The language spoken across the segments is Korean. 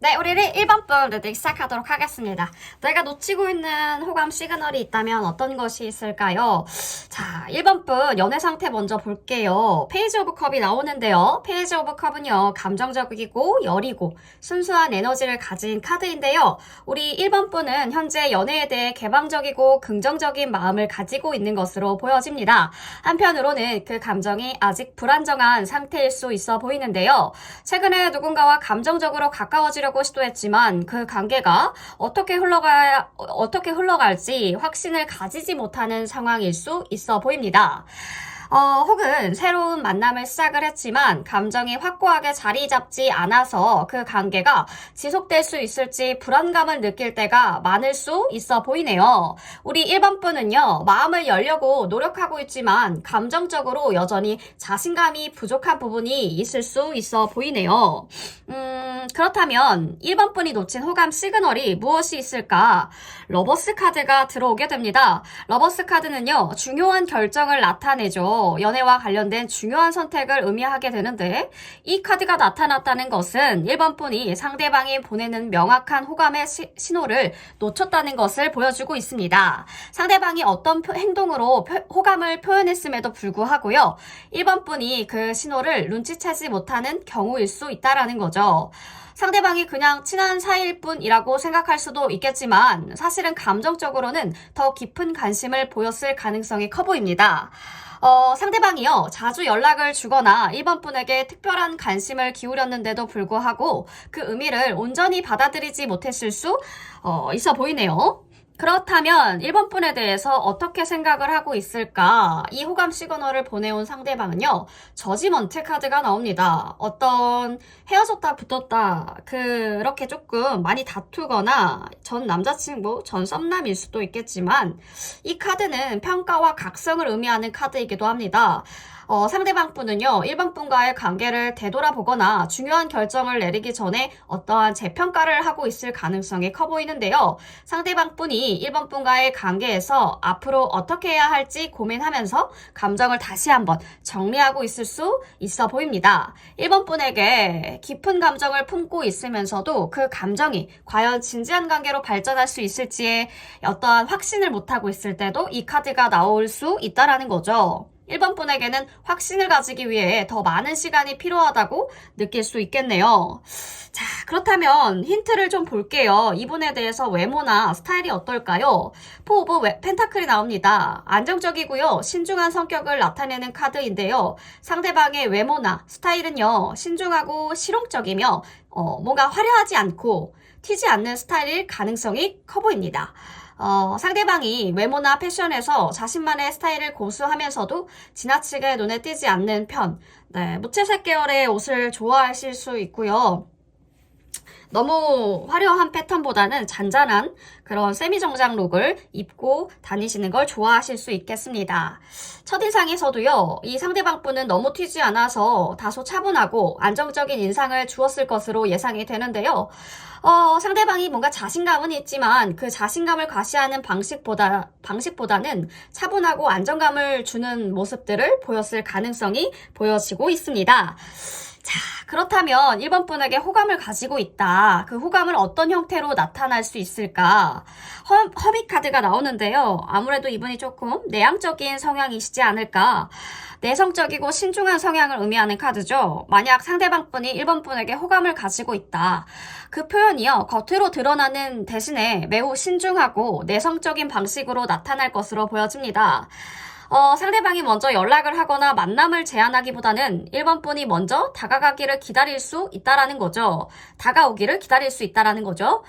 네, 우리를 1번 분 리딩 시작하도록 하겠습니다. 내가 놓치고 있는 호감 시그널이 있다면 어떤 것이 있을까요? 자, 1번 분 연애 상태 먼저 볼게요. 페이지 오브 컵이 나오는데요. 페이지 오브 컵은요, 감정적이고 여리고 순수한 에너지를 가진 카드인데요. 우리 1번 분은 현재 연애에 대해 개방적이고 긍정적인 마음을 가지고 있는 것으로 보여집니다. 한편으로는 그 감정이 아직 불안정한 상태일 수 있어 보이는데요. 최근에 누군가와 감정적으로 가까워지려고 시도했지만 그 관계가 어떻게 흘러갈지 확신을 가지지 못하는 상황일 수 있어 보입니다. 혹은 새로운 만남을 시작을 했지만 감정이 확고하게 자리 잡지 않아서 그 관계가 지속될 수 있을지 불안감을 느낄 때가 많을 수 있어 보이네요. 우리 1번 분은요, 마음을 열려고 노력하고 있지만 감정적으로 여전히 자신감이 부족한 부분이 있을 수 있어 보이네요. 그렇다면 1번 분이 놓친 호감 시그널이 무엇이 있을까? 러버스 카드가 들어오게 됩니다. 러버스 카드는요, 중요한 결정을 나타내죠. 연애와 관련된 중요한 선택을 의미하게 되는데, 이 카드가 나타났다는 것은 1번 분이 상대방이 보내는 명확한 호감의 신호를 놓쳤다는 것을 보여주고 있습니다. 상대방이 어떤 행동으로 호감을 표현했음에도 불구하고요, 1번 분이 그 신호를 눈치채지 못하는 경우일 수 있다는 거죠. 상대방이 그냥 친한 사이일 뿐이라고 생각할 수도 있겠지만 사실은 감정적으로는 더 깊은 관심을 보였을 가능성이 커 보입니다. 상대방이요, 자주 연락을 주거나 1번 분에게 특별한 관심을 기울였는데도 불구하고 그 의미를 온전히 받아들이지 못했을 수 있어 보이네요. 그렇다면 1번 분에 대해서 어떻게 생각을 하고 있을까? 이 호감 시그널을 보내온 상대방은요, 저지먼트 카드가 나옵니다. 어떤 헤어졌다 붙었다 그렇게 조금 많이 다투거나 전 남자친구, 전 썸남일 수도 있겠지만 이 카드는 평가와 각성을 의미하는 카드이기도 합니다. 상대방 분은요, 1번 분과의 관계를 되돌아보거나 중요한 결정을 내리기 전에 어떠한 재평가를 하고 있을 가능성이 커 보이는데요. 상대방 분이 1번 분과의 관계에서 앞으로 어떻게 해야 할지 고민하면서 감정을 다시 한번 정리하고 있을 수 있어 보입니다. 1번 분에게 깊은 감정을 품고 있으면서도 그 감정이 과연 진지한 관계로 발전할 수 있을지에 어떠한 확신을 못하고 있을 때도 이 카드가 나올 수 있다는 거죠. 1번 분에게는 확신을 가지기 위해 더 많은 시간이 필요하다고 느낄 수 있겠네요. 자, 그렇다면 힌트를 좀 볼게요. 이분에 대해서 외모나 스타일이 어떨까요? 포 오브 펜타클이 나옵니다. 안정적이고요, 신중한 성격을 나타내는 카드인데요. 상대방의 외모나 스타일은요, 신중하고 실용적이며 뭔가 화려하지 않고 튀지 않는 스타일일 가능성이 커 보입니다. 상대방이 외모나 패션에서 자신만의 스타일을 고수하면서도 지나치게 눈에 띄지 않는 편, 네, 무채색 계열의 옷을 좋아하실 수 있고요. 너무 화려한 패턴보다는 잔잔한 그런 세미정장 룩을 입고 다니시는 걸 좋아하실 수 있겠습니다. 첫인상에서도요, 이 상대방 분은 너무 튀지 않아서 다소 차분하고 안정적인 인상을 주었을 것으로 예상이 되는데요. 상대방이 뭔가 자신감은 있지만 그 자신감을 과시하는 방식보다는 차분하고 안정감을 주는 모습들을 보였을 가능성이 보여지고 있습니다. 자, 그렇다면 1번 분에게 호감을 가지고 있다. 그 호감을 어떤 형태로 나타날 수 있을까? 허비 카드가 나오는데요. 아무래도 이분이 조금 내향적인 성향이시지 않을까? 내성적이고 신중한 성향을 의미하는 카드죠. 만약 상대방 분이 1번 분에게 호감을 가지고 있다. 그 표현이요, 겉으로 드러나는 대신에 매우 신중하고 내성적인 방식으로 나타날 것으로 보여집니다. 상대방이 먼저 연락을 하거나 만남을 제안하기보다는 1번 분이 먼저 다가가기를 기다릴 수 있다라는 거죠. 다가오기를 기다릴 수 있다라는 거죠.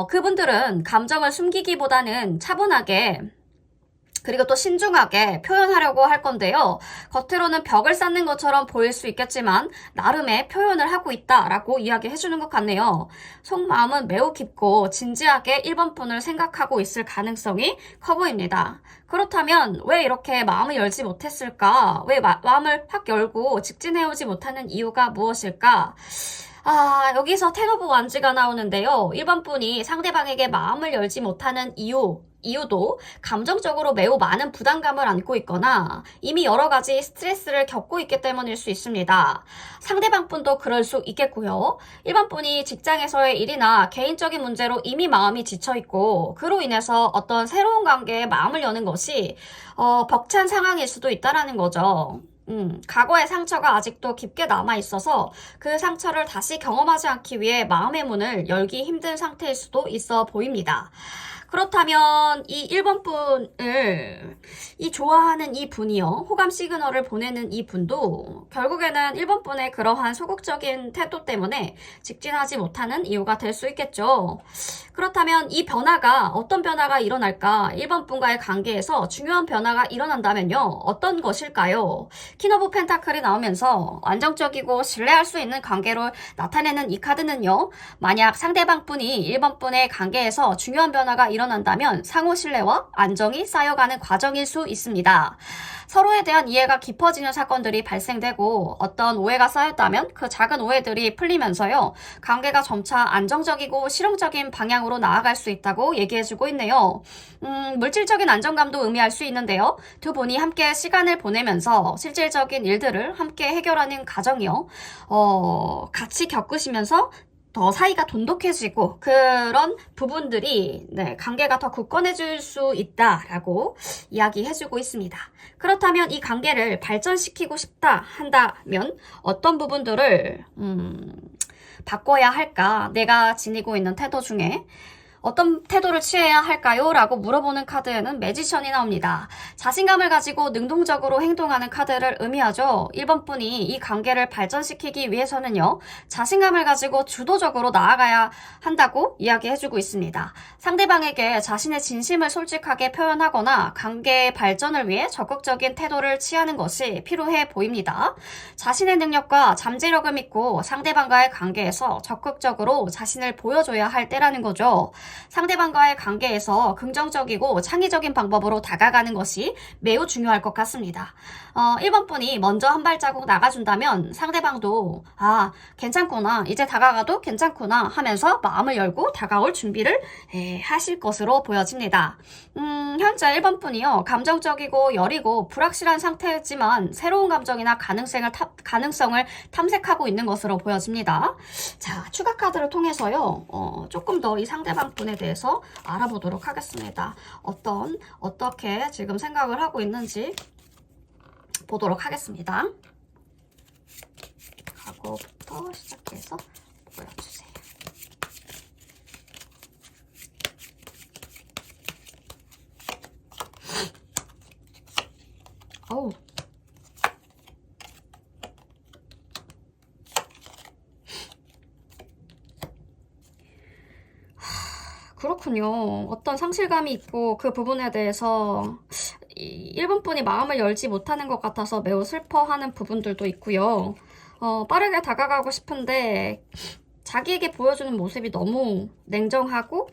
그분들은 감정을 숨기기보다는 차분하게 그리고 또 신중하게 표현하려고 할 건데요. 겉으로는 벽을 쌓는 것처럼 보일 수 있겠지만 나름의 표현을 하고 있다라고 이야기해주는 것 같네요. 속마음은 매우 깊고 진지하게 1번 분을 생각하고 있을 가능성이 커 보입니다. 그렇다면 왜 이렇게 마음을 열지 못했을까? 왜 마음을 확 열고 직진해오지 못하는 이유가 무엇일까? 여기서 텐 오브 완즈가 나오는데요. 1번 분이 상대방에게 마음을 열지 못하는 이유, 이유도 감정적으로 매우 많은 부담감을 안고 있거나 이미 여러 가지 스트레스를 겪고 있기 때문일 수 있습니다. 상대방 분도 그럴 수 있겠고요. 일반 분이 직장에서의 일이나 개인적인 문제로 이미 마음이 지쳐있고 그로 인해서 어떤 새로운 관계에 마음을 여는 것이 벅찬 상황일 수도 있다는 거죠. 과거의 상처가 아직도 깊게 남아있어서 그 상처를 다시 경험하지 않기 위해 마음의 문을 열기 힘든 상태일 수도 있어 보입니다. 그렇다면 이 1번 분을 좋아하는 이 분이요. 호감 시그널을 보내는 이 분도 결국에는 1번 분의 그러한 소극적인 태도 때문에 직진하지 못하는 이유가 될 수 있겠죠. 그렇다면 이 변화가 어떤 변화가 일어날까? 1번 분과의 관계에서 중요한 변화가 일어난다면요. 어떤 것일까요? 퀸 오브 펜타클이 나오면서 안정적이고 신뢰할 수 있는 관계로 나타내는 이 카드는요. 만약 상대방 분이 1번 분의 관계에서 중요한 변화가 일어난다면 상호 신뢰와 안정이 쌓여가는 과정일 수 있습니다. 서로에 대한 이해가 깊어지는 사건들이 발생되고 어떤 오해가 쌓였다면 그 작은 오해들이 풀리면서요. 관계가 점차 안정적이고 실용적인 방향으로 나아갈 수 있다고 얘기해주고 있네요. 물질적인 안정감도 의미할 수 있는데요. 두 분이 함께 시간을 보내면서 실질적인 일들을 함께 해결하는 과정이요. 같이 겪으시면서 더 사이가 돈독해지고 그런 부분들이 관계가 더 굳건해질 수 있다라고 이야기해주고 있습니다. 그렇다면 이 관계를 발전시키고 싶다 한다면 어떤 부분들을 바꿔야 할까? 내가 지니고 있는 태도 중에 어떤 태도를 취해야 할까요? 라고 물어보는 카드에는 매지션이 나옵니다. 자신감을 가지고 능동적으로 행동하는 카드를 의미하죠. 1번 분이 이 관계를 발전시키기 위해서는요. 자신감을 가지고 주도적으로 나아가야 한다고 이야기해주고 있습니다. 상대방에게 자신의 진심을 솔직하게 표현하거나 관계의 발전을 위해 적극적인 태도를 취하는 것이 필요해 보입니다. 자신의 능력과 잠재력을 믿고 상대방과의 관계에서 적극적으로 자신을 보여줘야 할 때라는 거죠. 상대방과의 관계에서 긍정적이고 창의적인 방법으로 다가가는 것이 매우 중요할 것 같습니다. 1번 분이 먼저 한 발자국 나가준다면 상대방도 괜찮구나, 이제 다가가도 괜찮구나 하면서 마음을 열고 다가올 준비를 하실 것으로 보여집니다. 현재 1번 분이요. 감정적이고 여리고 불확실한 상태지만 새로운 감정이나 가능성을 탐색하고 있는 것으로 보여집니다. 자, 추가 카드를 통해서요. 조금 더 이 상대방 분에 대해서 알아보도록 하겠습니다. 어떻게 지금 생각을 하고 있는지 보도록 하겠습니다. 과거부터 시작해서 보여주세요. 어우. 그렇군요. 어떤 상실감이 있고 그 부분에 대해서 1번 분이 마음을 열지 못하는 것 같아서 매우 슬퍼하는 부분들도 있고요. 빠르게 다가가고 싶은데 자기에게 보여주는 모습이 너무 냉정하고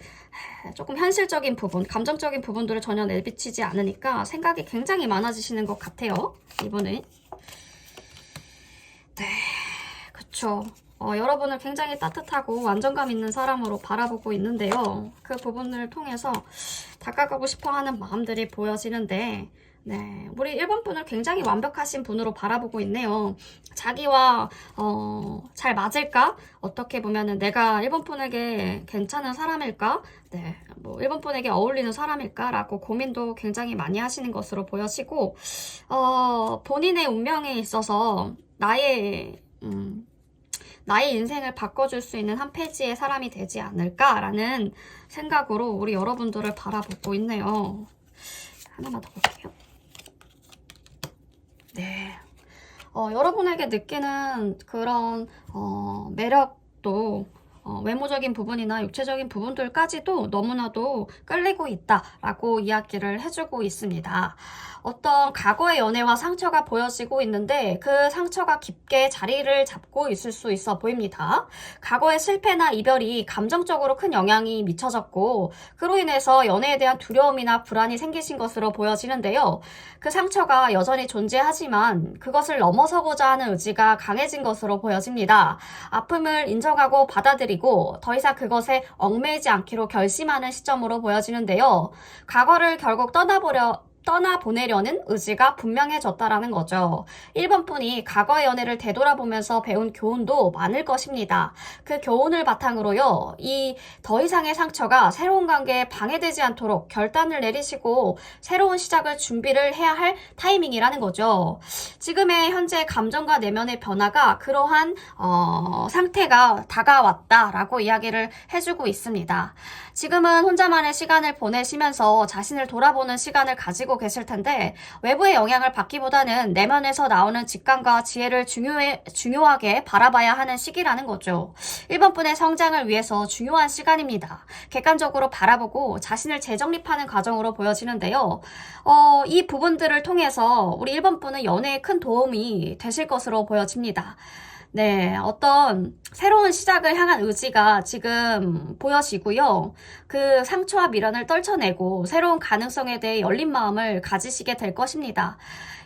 조금 현실적인 부분, 감정적인 부분들을 전혀 내비치지 않으니까 생각이 굉장히 많아지시는 것 같아요. 이분은. 네, 그쵸. 여러분을 굉장히 따뜻하고 안정감 있는 사람으로 바라보고 있는데요. 그 부분을 통해서 다가가고 싶어하는 마음들이 보여지는데 우리 1번 분을 굉장히 완벽하신 분으로 바라보고 있네요. 자기와 잘 맞을까? 어떻게 보면은 내가 1번 분에게 괜찮은 사람일까? 1번 분에게 어울리는 사람일까? 라고 고민도 굉장히 많이 하시는 것으로 보여지고 본인의 운명에 있어서 나의 인생을 바꿔줄 수 있는 한 페이지의 사람이 되지 않을까라는 생각으로 우리 여러분들을 바라보고 있네요. 하나만 더 볼게요. 네. 여러분에게 느끼는 그런 매력도 외모적인 부분이나 육체적인 부분들까지도 너무나도 끌리고 있다라고 이야기를 해주고 있습니다. 어떤 과거의 연애와 상처가 보여지고 있는데 그 상처가 깊게 자리를 잡고 있을 수 있어 보입니다. 과거의 실패나 이별이 감정적으로 큰 영향이 미쳐졌고 그로 인해서 연애에 대한 두려움이나 불안이 생기신 것으로 보여지는데요. 그 상처가 여전히 존재하지만 그것을 넘어서고자 하는 의지가 강해진 것으로 보여집니다. 아픔을 인정하고 받아들이 받아들이고 더 이상 그것에 얽매이지 않기로 결심하는 시점으로 보여지는데요. 과거를 결국 떠나보내려는 의지가 분명해졌다라는 거죠. 1번 분이 과거의 연애를 되돌아보면서 배운 교훈도 많을 것입니다. 그 교훈을 바탕으로요, 이 더 이상의 상처가 새로운 관계에 방해되지 않도록 결단을 내리시고 새로운 시작을 준비를 해야 할 타이밍이라는 거죠. 지금의 현재 감정과 내면의 변화가 그러한 상태가 다가왔다라고 이야기를 해주고 있습니다. 지금은 혼자만의 시간을 보내시면서 자신을 돌아보는 시간을 가지고 계실 텐데 외부의 영향을 받기보다는 내면에서 나오는 직감과 지혜를 중요하게 바라봐야 하는 시기라는 거죠. 1번 분의 성장을 위해서 중요한 시간입니다. 객관적으로 바라보고 자신을 재정립하는 과정으로 보여지는데요. 이 부분들을 통해서 우리 1번 분은 연애에 큰 도움이 되실 것으로 보여집니다. 네, 어떤 새로운 시작을 향한 의지가 지금 보여지고요. 그 상처와 미련을 떨쳐내고 새로운 가능성에 대해 열린 마음을 가지시게 될 것입니다.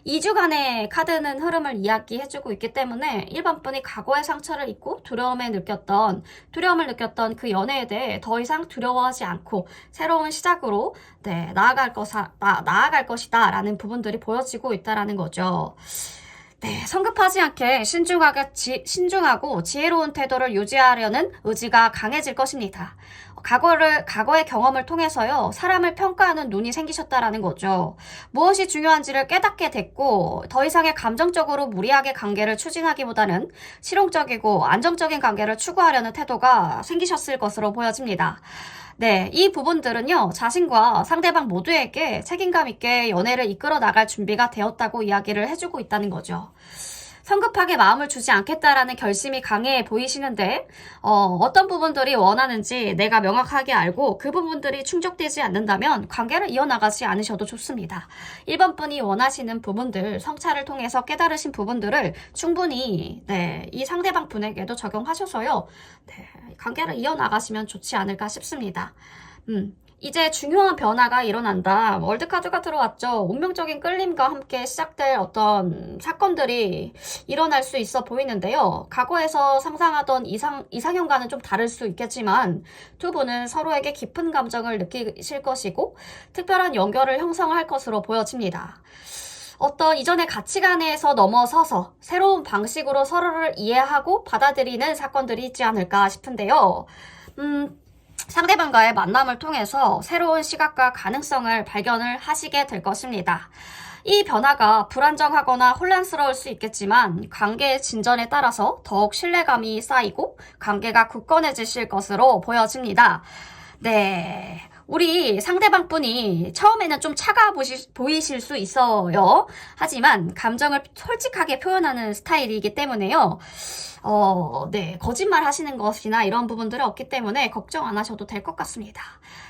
2주간의 카드는 흐름을 이야기해주고 있기 때문에 1번 분이 과거의 상처를 잊고 두려움을 느꼈던 그 연애에 대해 더 이상 두려워하지 않고 새로운 시작으로 나아갈 것이다 라는 부분들이 보여지고 있다라는 거죠. 네, 성급하지 않게 신중하고 지혜로운 태도를 유지하려는 의지가 강해질 것입니다. 과거의 경험을 통해서요, 사람을 평가하는 눈이 생기셨다라는 거죠. 무엇이 중요한지를 깨닫게 됐고, 더 이상의 감정적으로 무리하게 관계를 추진하기보다는 실용적이고 안정적인 관계를 추구하려는 태도가 생기셨을 것으로 보여집니다. 네, 이 부분들은요, 자신과 상대방 모두에게 책임감 있게 연애를 이끌어 나갈 준비가 되었다고 이야기를 해주고 있다는 거죠. 성급하게 마음을 주지 않겠다라는 결심이 강해 보이시는데 어떤 부분들이 원하는지 내가 명확하게 알고 그 부분들이 충족되지 않는다면 관계를 이어나가지 않으셔도 좋습니다. 1번 분이 원하시는 부분들, 성찰을 통해서 깨달으신 부분들을 충분히 이 상대방 분에게도 적용하셔서요. 관계를 이어나가시면 좋지 않을까 싶습니다. 이제 중요한 변화가 일어난다. 월드카드가 들어왔죠. 운명적인 끌림과 함께 시작될 어떤 사건들이 일어날 수 있어 보이는데요. 과거에서 상상하던 이상형과는 좀 다를 수 있겠지만 두 분은 서로에게 깊은 감정을 느끼실 것이고 특별한 연결을 형성할 것으로 보여집니다. 어떤 이전의 가치관에서 넘어서서 새로운 방식으로 서로를 이해하고 받아들이는 사건들이 있지 않을까 싶은데요. 상대방과의 만남을 통해서 새로운 시각과 가능성을 발견을 하시게 될 것입니다. 이 변화가 불안정하거나 혼란스러울 수 있겠지만 관계의 진전에 따라서 더욱 신뢰감이 쌓이고 관계가 굳건해지실 것으로 보여집니다. 네. 우리 상대방 분이 처음에는 좀 차가워 보이실 수 있어요. 하지만 감정을 솔직하게 표현하는 스타일이기 때문에요. 거짓말 하시는 것이나 이런 부분들은 없기 때문에 걱정 안 하셔도 될 것 같습니다.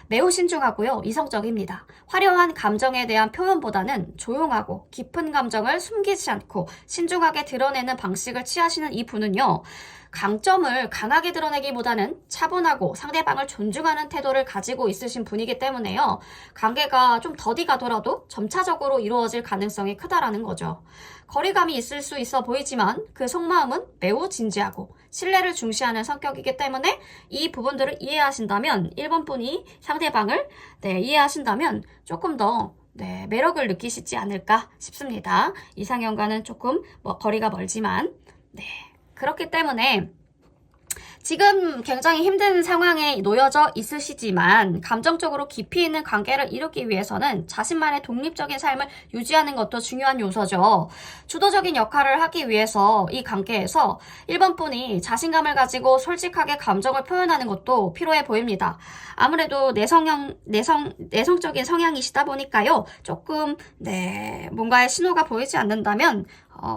매우 신중하고요. 이성적입니다. 화려한 감정에 대한 표현보다는 조용하고 깊은 감정을 숨기지 않고 신중하게 드러내는 방식을 취하시는 이 분은요. 강점을 강하게 드러내기보다는 차분하고 상대방을 존중하는 태도를 가지고 있으신 분이기 때문에요. 관계가 좀 더디 가더라도 점차적으로 이루어질 가능성이 크다라는 거죠. 거리감이 있을 수 있어 보이지만 그 속마음은 매우 진지하고 신뢰를 중시하는 성격이기 때문에 이 부분들을 이해하신다면 1번 분이 상대방을 이해하신다면 조금 더 매력을 느끼시지 않을까 싶습니다. 이상형과는 조금 거리가 멀지만 그렇기 때문에 지금 굉장히 힘든 상황에 놓여져 있으시지만 감정적으로 깊이 있는 관계를 이루기 위해서는 자신만의 독립적인 삶을 유지하는 것도 중요한 요소죠. 주도적인 역할을 하기 위해서 이 관계에서 1번 분이 자신감을 가지고 솔직하게 감정을 표현하는 것도 필요해 보입니다. 아무래도 내성적인 성향이시다 보니까요. 조금 뭔가의 신호가 보이지 않는다면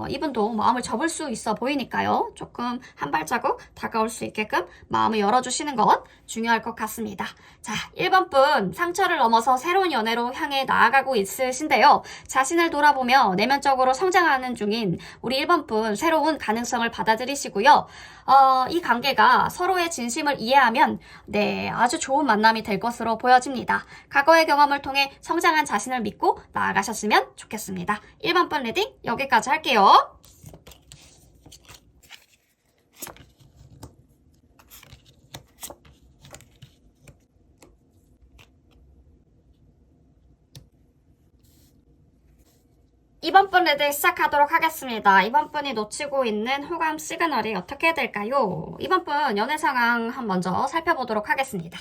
이분도 마음을 접을 수 있어 보이니까요. 조금 한 발자국 다가올 수 있게끔 마음을 열어주시는 것 중요할 것 같습니다. 자, 1번 분 상처를 넘어서 새로운 연애로 향해 나아가고 있으신데요. 자신을 돌아보며 내면적으로 성장하는 중인 우리 1번 분 새로운 가능성을 받아들이시고요. 이 관계가 서로의 진심을 이해하면 아주 좋은 만남이 될 것으로 보여집니다. 과거의 경험을 통해 성장한 자신을 믿고 나아가셨으면 좋겠습니다. 1번 분 리딩 여기까지 할게요. 이번 분 리딩 시작하도록 하겠습니다. 이번 분이 놓치고 있는 호감 시그널이 어떻게 될까요? 이번 분 연애 상황 먼저 살펴보도록 하겠습니다.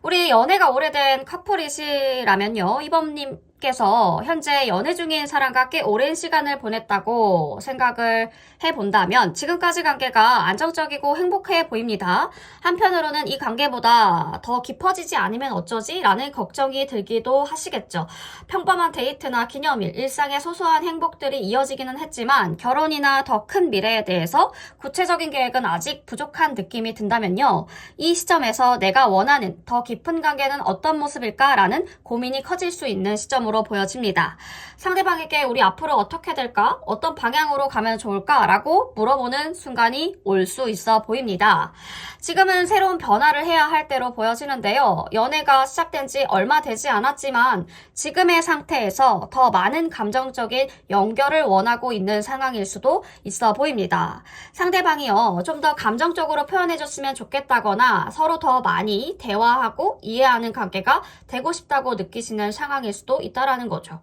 우리 연애가 오래된 커플이시라면요, 이번님께서 현재 연애 중인 사람과 꽤 오랜 시간을 보냈다고 생각을 해본다면 지금까지 관계가 안정적이고 행복해 보입니다. 한편으로는 이 관계보다 더 깊어지지 않으면 어쩌지? 라는 걱정이 들기도 하시겠죠. 평범한 데이트나 기념일, 일상의 소소한 행복들이 이어지기는 했지만 결혼이나 더 큰 미래에 대해서 구체적인 계획은 아직 부족한 느낌이 든다면요, 이 시점에서 내가 원하는 더 깊은 관계는 어떤 모습일까라는 고민이 커질 수 있는 시점으로 보여집니다. 상대방에게 우리 앞으로 어떻게 될까? 어떤 방향으로 가면 좋을까? 라고 물어보는 순간이 올 수 있어 보입니다. 지금은 새로운 변화를 해야 할 때로 보여지는데요. 연애가 시작된 지 얼마 되지 않았지만 지금의 상태에서 더 많은 감정적인 연결을 원하고 있는 상황일 수도 있어 보입니다. 상대방이요, 좀 더 감정적으로 표현해줬으면 좋겠다거나 서로 더 많이 대화하고 이해하는 관계가 되고 싶다고 느끼시는 상황일 수도 있다라는 거죠.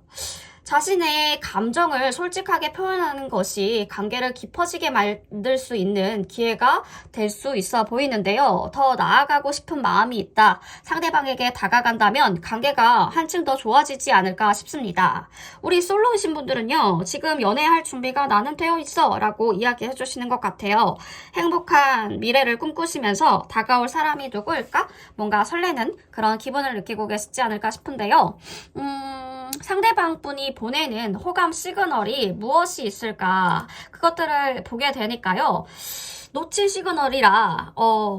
자신의 감정을 솔직하게 표현하는 것이 관계를 깊어지게 만들 수 있는 기회가 될 수 있어 보이는데요. 더 나아가고 싶은 마음이 있다, 상대방에게 다가간다면 관계가 한층 더 좋아지지 않을까 싶습니다. 우리 솔로이신 분들은요, 지금 연애할 준비가 나는 되어 있어 라고 이야기해 주시는 것 같아요. 행복한 미래를 꿈꾸시면서 다가올 사람이 누구일까? 뭔가 설레는 그런 기분을 느끼고 계시지 않을까 싶은데요. 상대방 분이 보내는 호감 시그널이 무엇이 있을까? 그것들을 보게 되니까요. 놓친 시그널이라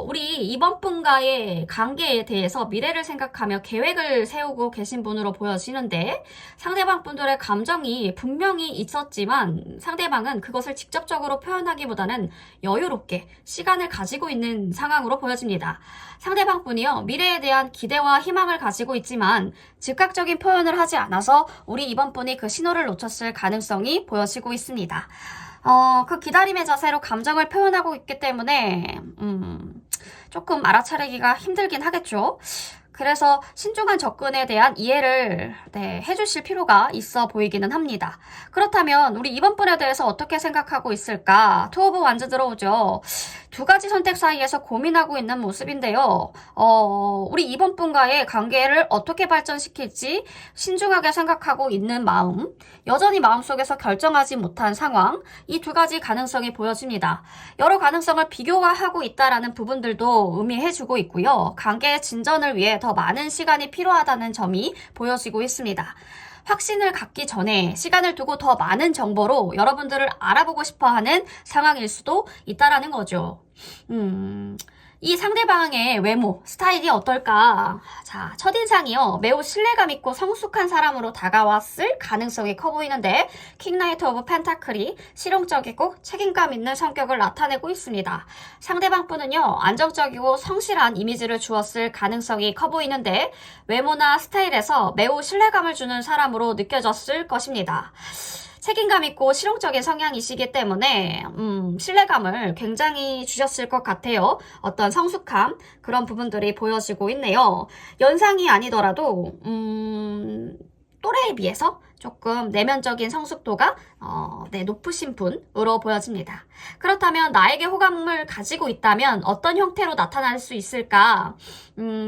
우리 이번 분과의 관계에 대해서 미래를 생각하며 계획을 세우고 계신 분으로 보여지는데, 상대방 분들의 감정이 분명히 있었지만 상대방은 그것을 직접적으로 표현하기보다는 여유롭게 시간을 가지고 있는 상황으로 보여집니다. 상대방 분이요, 미래에 대한 기대와 희망을 가지고 있지만 즉각적인 표현을 하지 않아서 우리 이번 분이 그 신호를 놓쳤을 가능성이 보여지고 있습니다. 그 기다림의 자세로 감정을 표현하고 있기 때문에 조금 알아차리기가 힘들긴 하겠죠. 그래서 신중한 접근에 대한 이해를 해주실 필요가 있어 보이기는 합니다. 그렇다면 우리 이번 분에 대해서 어떻게 생각하고 있을까? 투 오브 완즈 들어오죠. 두 가지 선택 사이에서 고민하고 있는 모습인데요. 우리 이번 분과의 관계를 어떻게 발전시킬지 신중하게 생각하고 있는 마음, 여전히 마음속에서 결정하지 못한 상황, 이 두 가지 가능성이 보여집니다. 여러 가능성을 비교하고 있다라는 부분들도 의미해주고 있고요. 관계의 진전을 위해 더 많은 시간이 필요하다는 점이 보여지고 있습니다. 확신을 갖기 전에 시간을 두고 더 많은 정보로 여러분들을 알아보고 싶어하는 상황일 수도 있다라는 거죠. 이 상대방의 외모, 스타일이 어떨까? 자, 첫인상이요, 매우 신뢰감 있고 성숙한 사람으로 다가왔을 가능성이 커 보이는데, 킹나이트 오브 펜타클이 실용적이고 책임감 있는 성격을 나타내고 있습니다. 상대방 분은요, 안정적이고 성실한 이미지를 주었을 가능성이 커 보이는데, 외모나 스타일에서 매우 신뢰감을 주는 사람으로 느껴졌을 것입니다. 책임감 있고 실용적인 성향이시기 때문에 신뢰감을 굉장히 주셨을 것 같아요. 어떤 성숙함, 그런 부분들이 보여지고 있네요. 연상이 아니더라도 또래에 비해서 조금 내면적인 성숙도가 높으신 분으로 보여집니다. 그렇다면 나에게 호감을 가지고 있다면 어떤 형태로 나타날 수 있을까?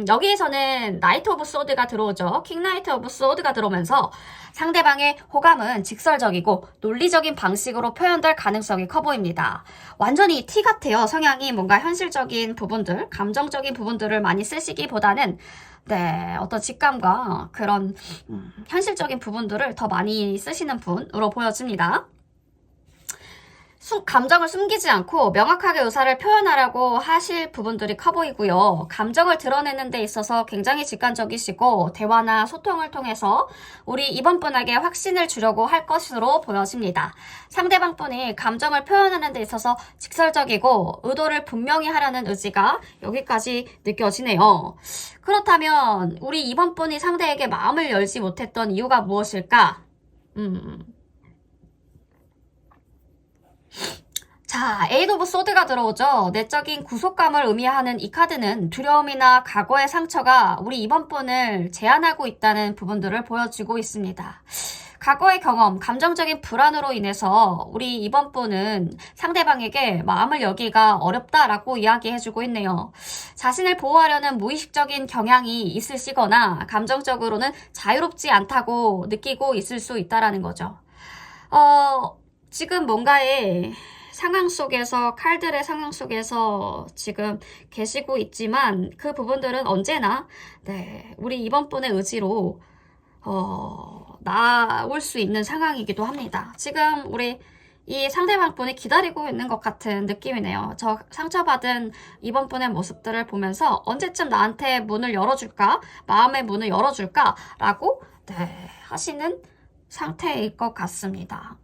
여기에서는 나이트 오브 소드가 들어오죠. 킹 나이트 오브 소드가 들어오면서 상대방의 호감은 직설적이고 논리적인 방식으로 표현될 가능성이 커 보입니다. 완전히 T 같아요. 성향이 뭔가 현실적인 부분들, 감정적인 부분들을 많이 쓰시기보다는 어떤 직감과 그런 현실적인 부분들을 더 많이 쓰시는 분으로 보여집니다. 감정을 숨기지 않고 명확하게 의사를 표현하려고 하실 부분들이 커 보이고요. 감정을 드러내는 데 있어서 굉장히 직관적이시고 대화나 소통을 통해서 우리 이번 분에게 확신을 주려고 할 것으로 보여집니다. 상대방 분이 감정을 표현하는 데 있어서 직설적이고 의도를 분명히 하려는 의지가 여기까지 느껴지네요. 그렇다면 우리 이번 분이 상대에게 마음을 열지 못했던 이유가 무엇일까? 자, 에이드 오브 소드가 들어오죠. 내적인 구속감을 의미하는 이 카드는 두려움이나 과거의 상처가 우리 이번 분을 제한하고 있다는 부분들을 보여주고 있습니다. 과거의 경험, 감정적인 불안으로 인해서 우리 이번 분은 상대방에게 마음을 열기가 어렵다라고 이야기해주고 있네요. 자신을 보호하려는 무의식적인 경향이 있으시거나 감정적으로는 자유롭지 않다고 느끼고 있을 수 있다라는 거죠. 지금 뭔가의 상황 속에서, 칼들의 상황 속에서 지금 계시고 있지만 그 부분들은 언제나 우리 이번 분의 의지로 나올 수 있는 상황이기도 합니다. 지금 우리 이 상대방 분이 기다리고 있는 것 같은 느낌이네요. 저 상처받은 이번 분의 모습들을 보면서 언제쯤 나한테 문을 열어줄까? 마음의 문을 열어줄까? 라고 하시는 상태일 것 같습니다.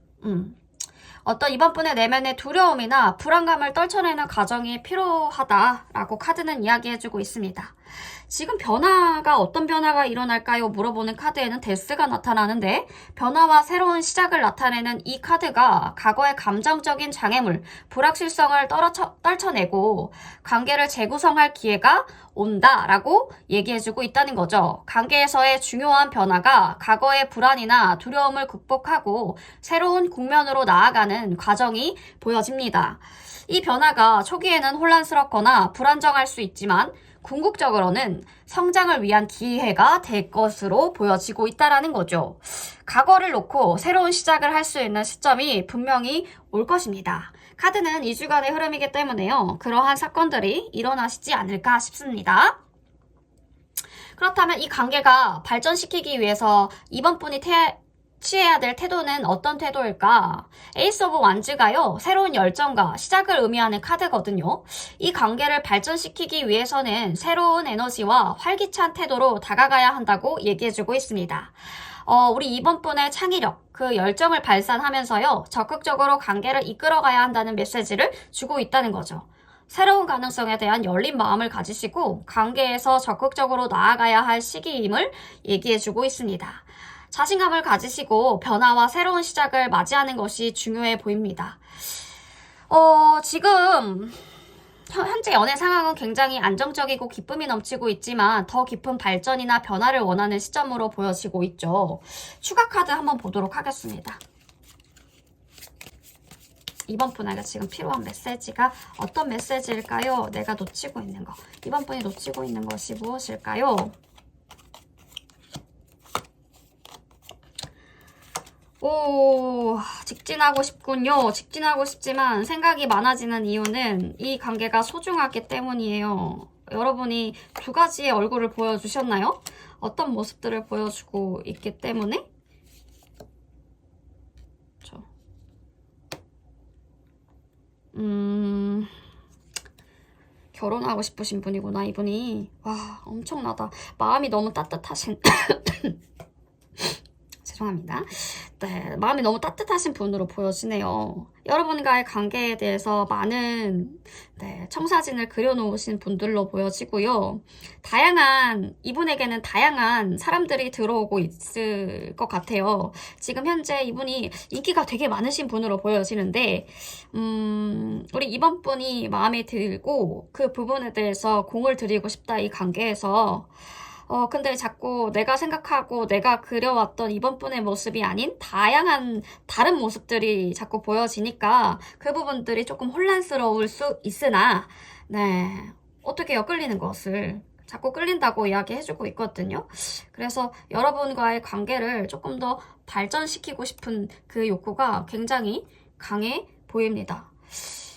어떤 이번 분의 내면의 두려움이나 불안감을 떨쳐내는 과정이 필요하다라고 카드는 이야기해주고 있습니다. 지금 변화가 어떤 변화가 일어날까요? 물어보는 카드에는 데스가 나타나는데 변화와 새로운 시작을 나타내는 이 카드가 과거의 감정적인 장애물, 불확실성을 떨쳐내고 관계를 재구성할 기회가 온다라고 얘기해주고 있다는 거죠. 관계에서의 중요한 변화가 과거의 불안이나 두려움을 극복하고 새로운 국면으로 나아가는 과정이 보여집니다. 이 변화가 초기에는 혼란스럽거나 불안정할 수 있지만 궁극적으로는 성장을 위한 기회가 될 것으로 보여지고 있다는 거죠. 과거를 놓고 새로운 시작을 할 수 있는 시점이 분명히 올 것입니다. 카드는 2주간의 흐름이기 때문에요. 그러한 사건들이 일어나시지 않을까 싶습니다. 그렇다면 이 관계가 발전시키기 위해서 이번 분이 취해야 될 태도는 어떤 태도일까? 에이스 오브 완즈가요, 새로운 열정과 시작을 의미하는 카드거든요. 이 관계를 발전시키기 위해서는 새로운 에너지와 활기찬 태도로 다가가야 한다고 얘기해주고 있습니다. 우리 이번 분의 창의력, 그 열정을 발산하면서요, 적극적으로 관계를 이끌어가야 한다는 메시지를 주고 있다는 거죠. 새로운 가능성에 대한 열린 마음을 가지시고 관계에서 적극적으로 나아가야 할 시기임을 얘기해주고 있습니다. 자신감을 가지시고 변화와 새로운 시작을 맞이하는 것이 중요해 보입니다. 지금 현재 연애 상황은 굉장히 안정적이고 기쁨이 넘치고 있지만 더 깊은 발전이나 변화를 원하는 시점으로 보여지고 있죠. 추가 카드 한번 보도록 하겠습니다. 이번 분에게 지금 필요한 메시지가 어떤 메시지일까요? 내가 놓치고 있는 거. 이번 분이 놓치고 있는 것이 무엇일까요? 직진하고 싶군요. 직진하고 싶지만 생각이 많아지는 이유는 이 관계가 소중하기 때문이에요. 여러분이 두 가지의 얼굴을 보여주셨나요? 어떤 모습들을 보여주고 있기 때문에? 결혼하고 싶으신 분이구나, 이분이. 와, 엄청나다. 마음이 너무 따뜻하신 죄송합니다. 네, 마음이 너무 따뜻하신 분으로 보여지네요. 여러분과의 관계에 대해서 많은 청사진을 그려놓으신 분들로 보여지고요. 이분에게는 다양한 사람들이 들어오고 있을 것 같아요. 지금 현재 이분이 인기가 되게 많으신 분으로 보여지는데 우리 이번 분이 마음에 들고 그 부분에 대해서 공을 들이고 싶다, 이 관계에서. 근데 자꾸 내가 생각하고 내가 그려왔던 이번 분의 모습이 아닌 다른 모습들이 자꾸 보여지니까 그 부분들이 조금 혼란스러울 수 있으나, 어떻게요? 끌리는 것을. 자꾸 끌린다고 이야기해주고 있거든요. 그래서 여러분과의 관계를 조금 더 발전시키고 싶은 그 욕구가 굉장히 강해 보입니다.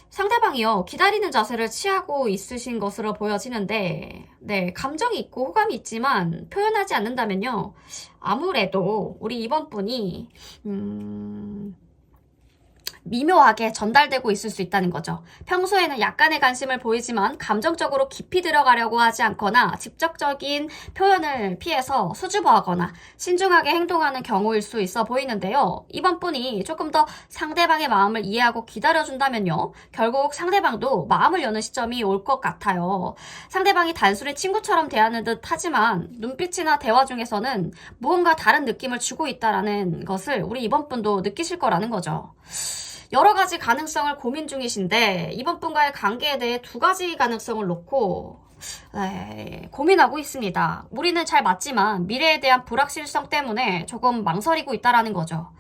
상대방이요, 기다리는 자세를 취하고 있으신 것으로 보여지는데, 감정이 있고 호감이 있지만 표현하지 않는다면요, 아무래도 우리 이번 분이 미묘하게 전달되고 있을 수 있다는 거죠. 평소에는 약간의 관심을 보이지만 감정적으로 깊이 들어가려고 하지 않거나 직접적인 표현을 피해서 수줍어하거나 신중하게 행동하는 경우일 수 있어 보이는데요. 이번 분이 조금 더 상대방의 마음을 이해하고 기다려준다면요, 결국 상대방도 마음을 여는 시점이 올 것 같아요. 상대방이 단순히 친구처럼 대하는 듯 하지만 눈빛이나 대화 중에서는 무언가 다른 느낌을 주고 있다는 것을 우리 이번 분도 느끼실 거라는 거죠. 여러 가지 가능성을 고민 중이신데 이번 분과의 관계에 대해 두 가지 가능성을 놓고 고민하고 있습니다. 우리는 잘 맞지만 미래에 대한 불확실성 때문에 조금 망설이고 있다라는 거죠.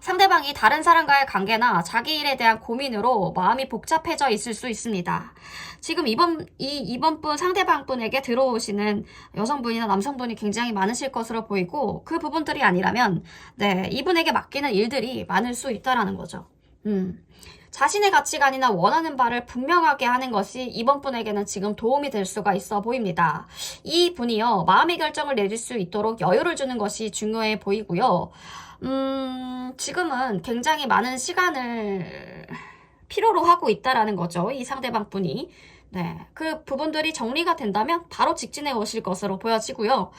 상대방이 다른 사람과의 관계나 자기 일에 대한 고민으로 마음이 복잡해져 있을 수 있습니다. 지금 이번 분 상대방 분에게 들어오시는 여성분이나 남성분이 굉장히 많으실 것으로 보이고 그 부분들이 아니라면 이분에게 맡기는 일들이 많을 수 있다라는 거죠. 자신의 가치관이나 원하는 바를 분명하게 하는 것이 이번 분에게는 지금 도움이 될 수가 있어 보입니다. 이 분이요, 마음의 결정을 내릴 수 있도록 여유를 주는 것이 중요해 보이고요. 지금은 굉장히 많은 시간을 필요로 하고 있다라는 거죠. 이 상대방 분이. 그 부분들이 정리가 된다면 바로 직진해 오실 것으로 보여지고요.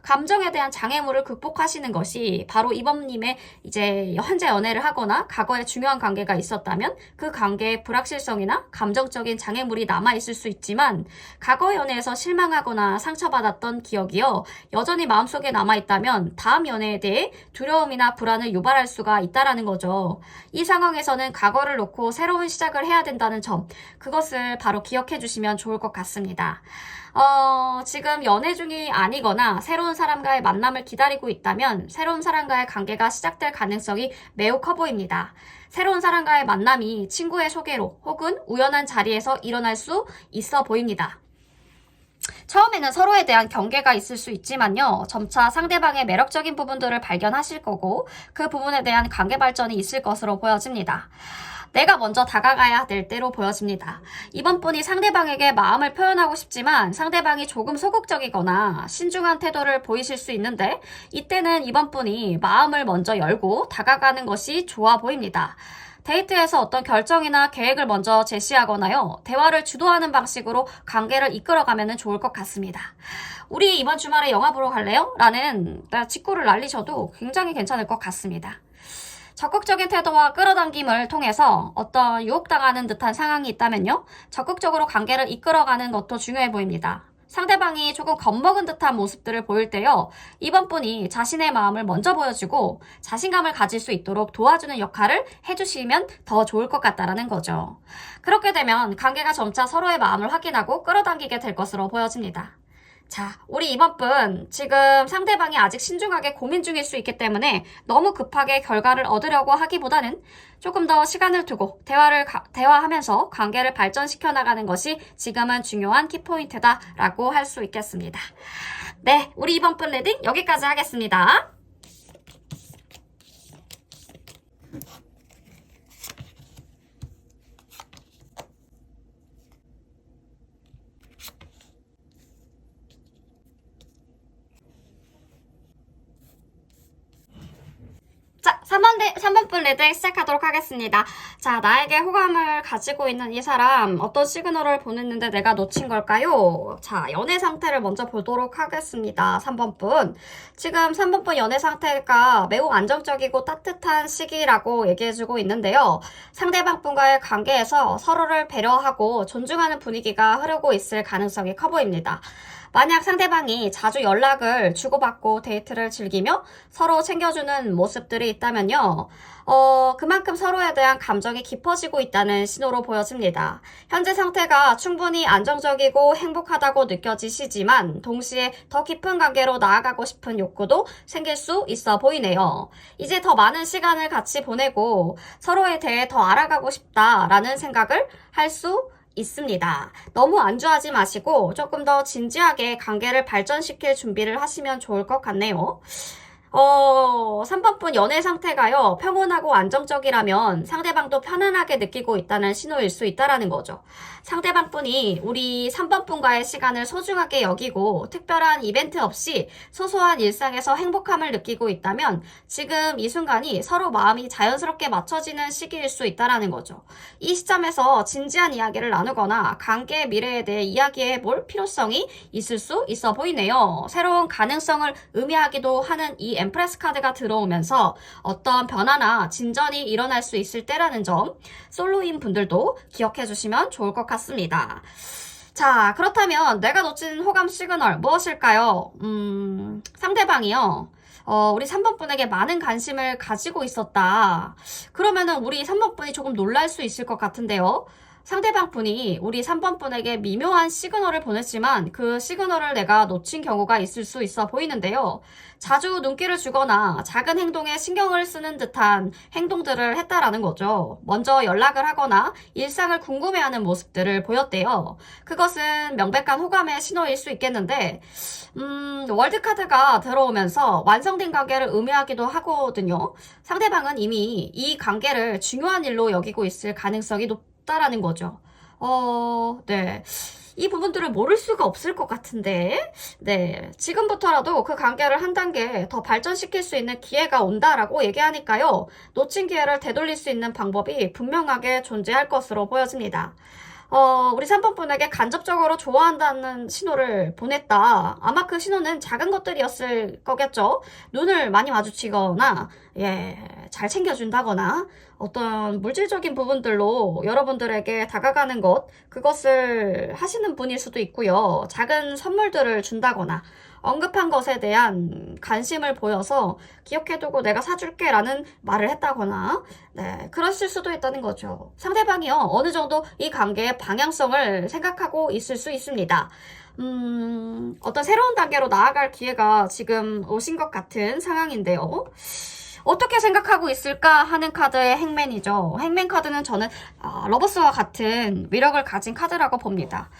감정에 대한 장애물을 극복하시는 것이 바로 이번님의 이제 현재 연애를 하거나 과거에 중요한 관계가 있었다면 그 관계의 불확실성이나 감정적인 장애물이 남아있을 수 있지만 과거 연애에서 실망하거나 상처받았던 기억이요, 여전히 마음속에 남아있다면 다음 연애에 대해 두려움이나 불안을 유발할 수가 있다라는 거죠. 이 상황에서는 과거를 놓고 새로운 시작을 해야 된다는 점, 그것을 바로 기억해 주시면 좋을 것 같습니다. 지금 연애 중이 아니거나 새로운 사람과의 만남을 기다리고 있다면 새로운 사람과의 관계가 시작될 가능성이 매우 커 보입니다. 새로운 사람과의 만남이 친구의 소개로 혹은 우연한 자리에서 일어날 수 있어 보입니다. 처음에는 서로에 대한 경계가 있을 수 있지만요, 점차 상대방의 매력적인 부분들을 발견하실 거고 그 부분에 대한 관계 발전이 있을 것으로 보여집니다. 내가 먼저 다가가야 될 때로 보여집니다. 이번 분이 상대방에게 마음을 표현하고 싶지만 상대방이 조금 소극적이거나 신중한 태도를 보이실 수 있는데 이때는 이번 분이 마음을 먼저 열고 다가가는 것이 좋아 보입니다. 데이트에서 어떤 결정이나 계획을 먼저 제시하거나요, 대화를 주도하는 방식으로 관계를 이끌어가면 좋을 것 같습니다. 우리 이번 주말에 영화 보러 갈래요? 라는 직구를 날리셔도 굉장히 괜찮을 것 같습니다. 적극적인 태도와 끌어당김을 통해서 어떤 유혹당하는 듯한 상황이 있다면요, 적극적으로 관계를 이끌어가는 것도 중요해 보입니다. 상대방이 조금 겁먹은 듯한 모습들을 보일 때요, 이번 분이 자신의 마음을 먼저 보여주고 자신감을 가질 수 있도록 도와주는 역할을 해주시면 더 좋을 것 같다라는 거죠. 그렇게 되면 관계가 점차 서로의 마음을 확인하고 끌어당기게 될 것으로 보여집니다. 자, 우리 이번 분 지금 상대방이 아직 신중하게 고민 중일 수 있기 때문에 너무 급하게 결과를 얻으려고 하기보다는 조금 더 시간을 두고 대화하면서 관계를 발전시켜 나가는 것이 지금은 중요한 키포인트다라고 할 수 있겠습니다. 네, 우리 이번 분 리딩 여기까지 하겠습니다. 자, 3번 분 리딩 시작하도록 하겠습니다. 자, 나에게 호감을 가지고 있는 이 사람 어떤 시그널을 보냈는데 내가 놓친 걸까요? 자, 연애 상태를 먼저 보도록 하겠습니다. 3번 분. 지금 3번 분 연애 상태가 매우 안정적이고 따뜻한 시기라고 얘기해주고 있는데요. 상대방 분과의 관계에서 서로를 배려하고 존중하는 분위기가 흐르고 있을 가능성이 커 보입니다. 만약 상대방이 자주 연락을 주고받고 데이트를 즐기며 서로 챙겨주는 모습들이 있다면요, 그만큼 서로에 대한 감정이 깊어지고 있다는 신호로 보여집니다. 현재 상태가 충분히 안정적이고 행복하다고 느껴지시지만 동시에 더 깊은 관계로 나아가고 싶은 욕구도 생길 수 있어 보이네요. 이제 더 많은 시간을 같이 보내고 서로에 대해 더 알아가고 싶다라는 생각을 할 수 있습니다. 너무 안주하지 마시고 조금 더 진지하게 관계를 발전시킬 준비를 하시면 좋을 것 같네요. 3번 분 연애 상태가요, 평온하고 안정적이라면 상대방도 편안하게 느끼고 있다는 신호일 수 있다라는 거죠. 상대방 분이 우리 3번 분과의 시간을 소중하게 여기고 특별한 이벤트 없이 소소한 일상에서 행복함을 느끼고 있다면 지금 이 순간이 서로 마음이 자연스럽게 맞춰지는 시기일 수 있다라는 거죠. 이 시점에서 진지한 이야기를 나누거나 관계의 미래에 대해 이야기해 볼 필요성이 있을 수 있어 보이네요. 새로운 가능성을 의미하기도 하는 이 엠프레스 카드가 들어오면서 어떤 변화나 진전이 일어날 수 있을 때라는 점, 솔로인 분들도 기억해 주시면 좋을 것 같습니다. 자, 그렇다면 내가 놓친 호감 시그널 무엇일까요? 상대방이요, 우리 3번 분에게 많은 관심을 가지고 있었다. 그러면은 우리 3번 분이 조금 놀랄 수 있을 것 같은데요. 상대방 분이 우리 3번 분에게 미묘한 시그널을 보냈지만 그 시그널을 내가 놓친 경우가 있을 수 있어 보이는데요. 자주 눈길을 주거나 작은 행동에 신경을 쓰는 듯한 행동들을 했다라는 거죠. 먼저 연락을 하거나 일상을 궁금해하는 모습들을 보였대요. 그것은 명백한 호감의 신호일 수 있겠는데 월드카드가 들어오면서 완성된 관계를 의미하기도 하거든요. 상대방은 이미 이 관계를 중요한 일로 여기고 있을 가능성이 높다라는 거죠. 네. 이 부분들을 모를 수가 없을 것 같은데, 네. 지금부터라도 그 관계를 한 단계 더 발전시킬 수 있는 기회가 온다라고 얘기하니까요. 놓친 기회를 되돌릴 수 있는 방법이 분명하게 존재할 것으로 보여집니다. 우리 3번 분에게 간접적으로 좋아한다는 신호를 보냈다. 아마 그 신호는 작은 것들이었을 거겠죠. 눈을 많이 마주치거나, 잘 챙겨준다거나, 어떤 물질적인 부분들로 여러분들에게 다가가는 것, 그것을 하시는 분일 수도 있고요. 작은 선물들을 준다거나, 언급한 것에 대한 관심을 보여서 기억해두고 내가 사줄게 라는 말을 했다거나 그랬을 수도 있다는 거죠. 상대방이요 어느 정도 이 관계의 방향성을 생각하고 있을 수 있습니다. 어떤 새로운 단계로 나아갈 기회가 지금 오신 것 같은 상황인데요. 어떻게 생각하고 있을까 하는 카드의 행맨이죠. 행맨 카드는 저는 러버스와 같은 위력을 가진 카드라고 봅니다.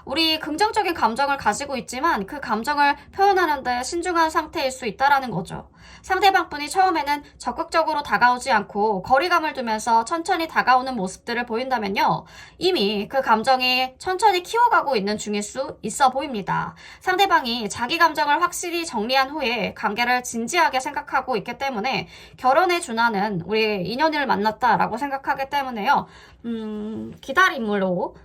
우리 긍정적인 감정을 가지고 있지만 그 감정을 표현하는데 신중한 상태일 수 있다는 거죠. 상대방 분이 처음에는 적극적으로 다가오지 않고 거리감을 두면서 천천히 다가오는 모습들을 보인다면요. 이미 그 감정이 천천히 키워가고 있는 중일 수 있어 보입니다. 상대방이 자기 감정을 확실히 정리한 후에 관계를 진지하게 생각하고 있기 때문에 결혼에 준하는 우리 인연을 만났다라고 생각하기 때문에요. 기다림으로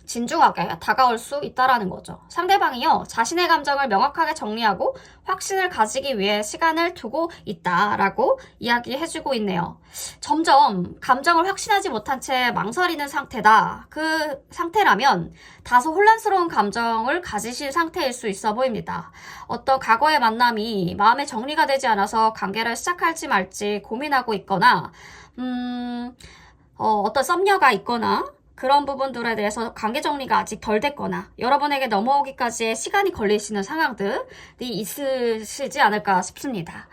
진중하게 다가올 수 있다라는 거죠. 상대방이요, 자신의 감정을 명확하게 정리하고 확신을 가지기 위해 시간을 두고 있다라고 이야기해주고 있네요. 점점 감정을 확신하지 못한 채 망설이는 상태다. 그 상태라면 다소 혼란스러운 감정을 가지실 상태일 수 있어 보입니다. 어떤 과거의 만남이 마음에 정리가 되지 않아서 관계를 시작할지 말지 고민하고 있거나, 어떤 썸녀가 있거나, 그런 부분들에 대해서 관계 정리가 아직 덜 됐거나 여러분에게 넘어오기까지의 시간이 걸리시는 상황들이 있으시지 않을까 싶습니다.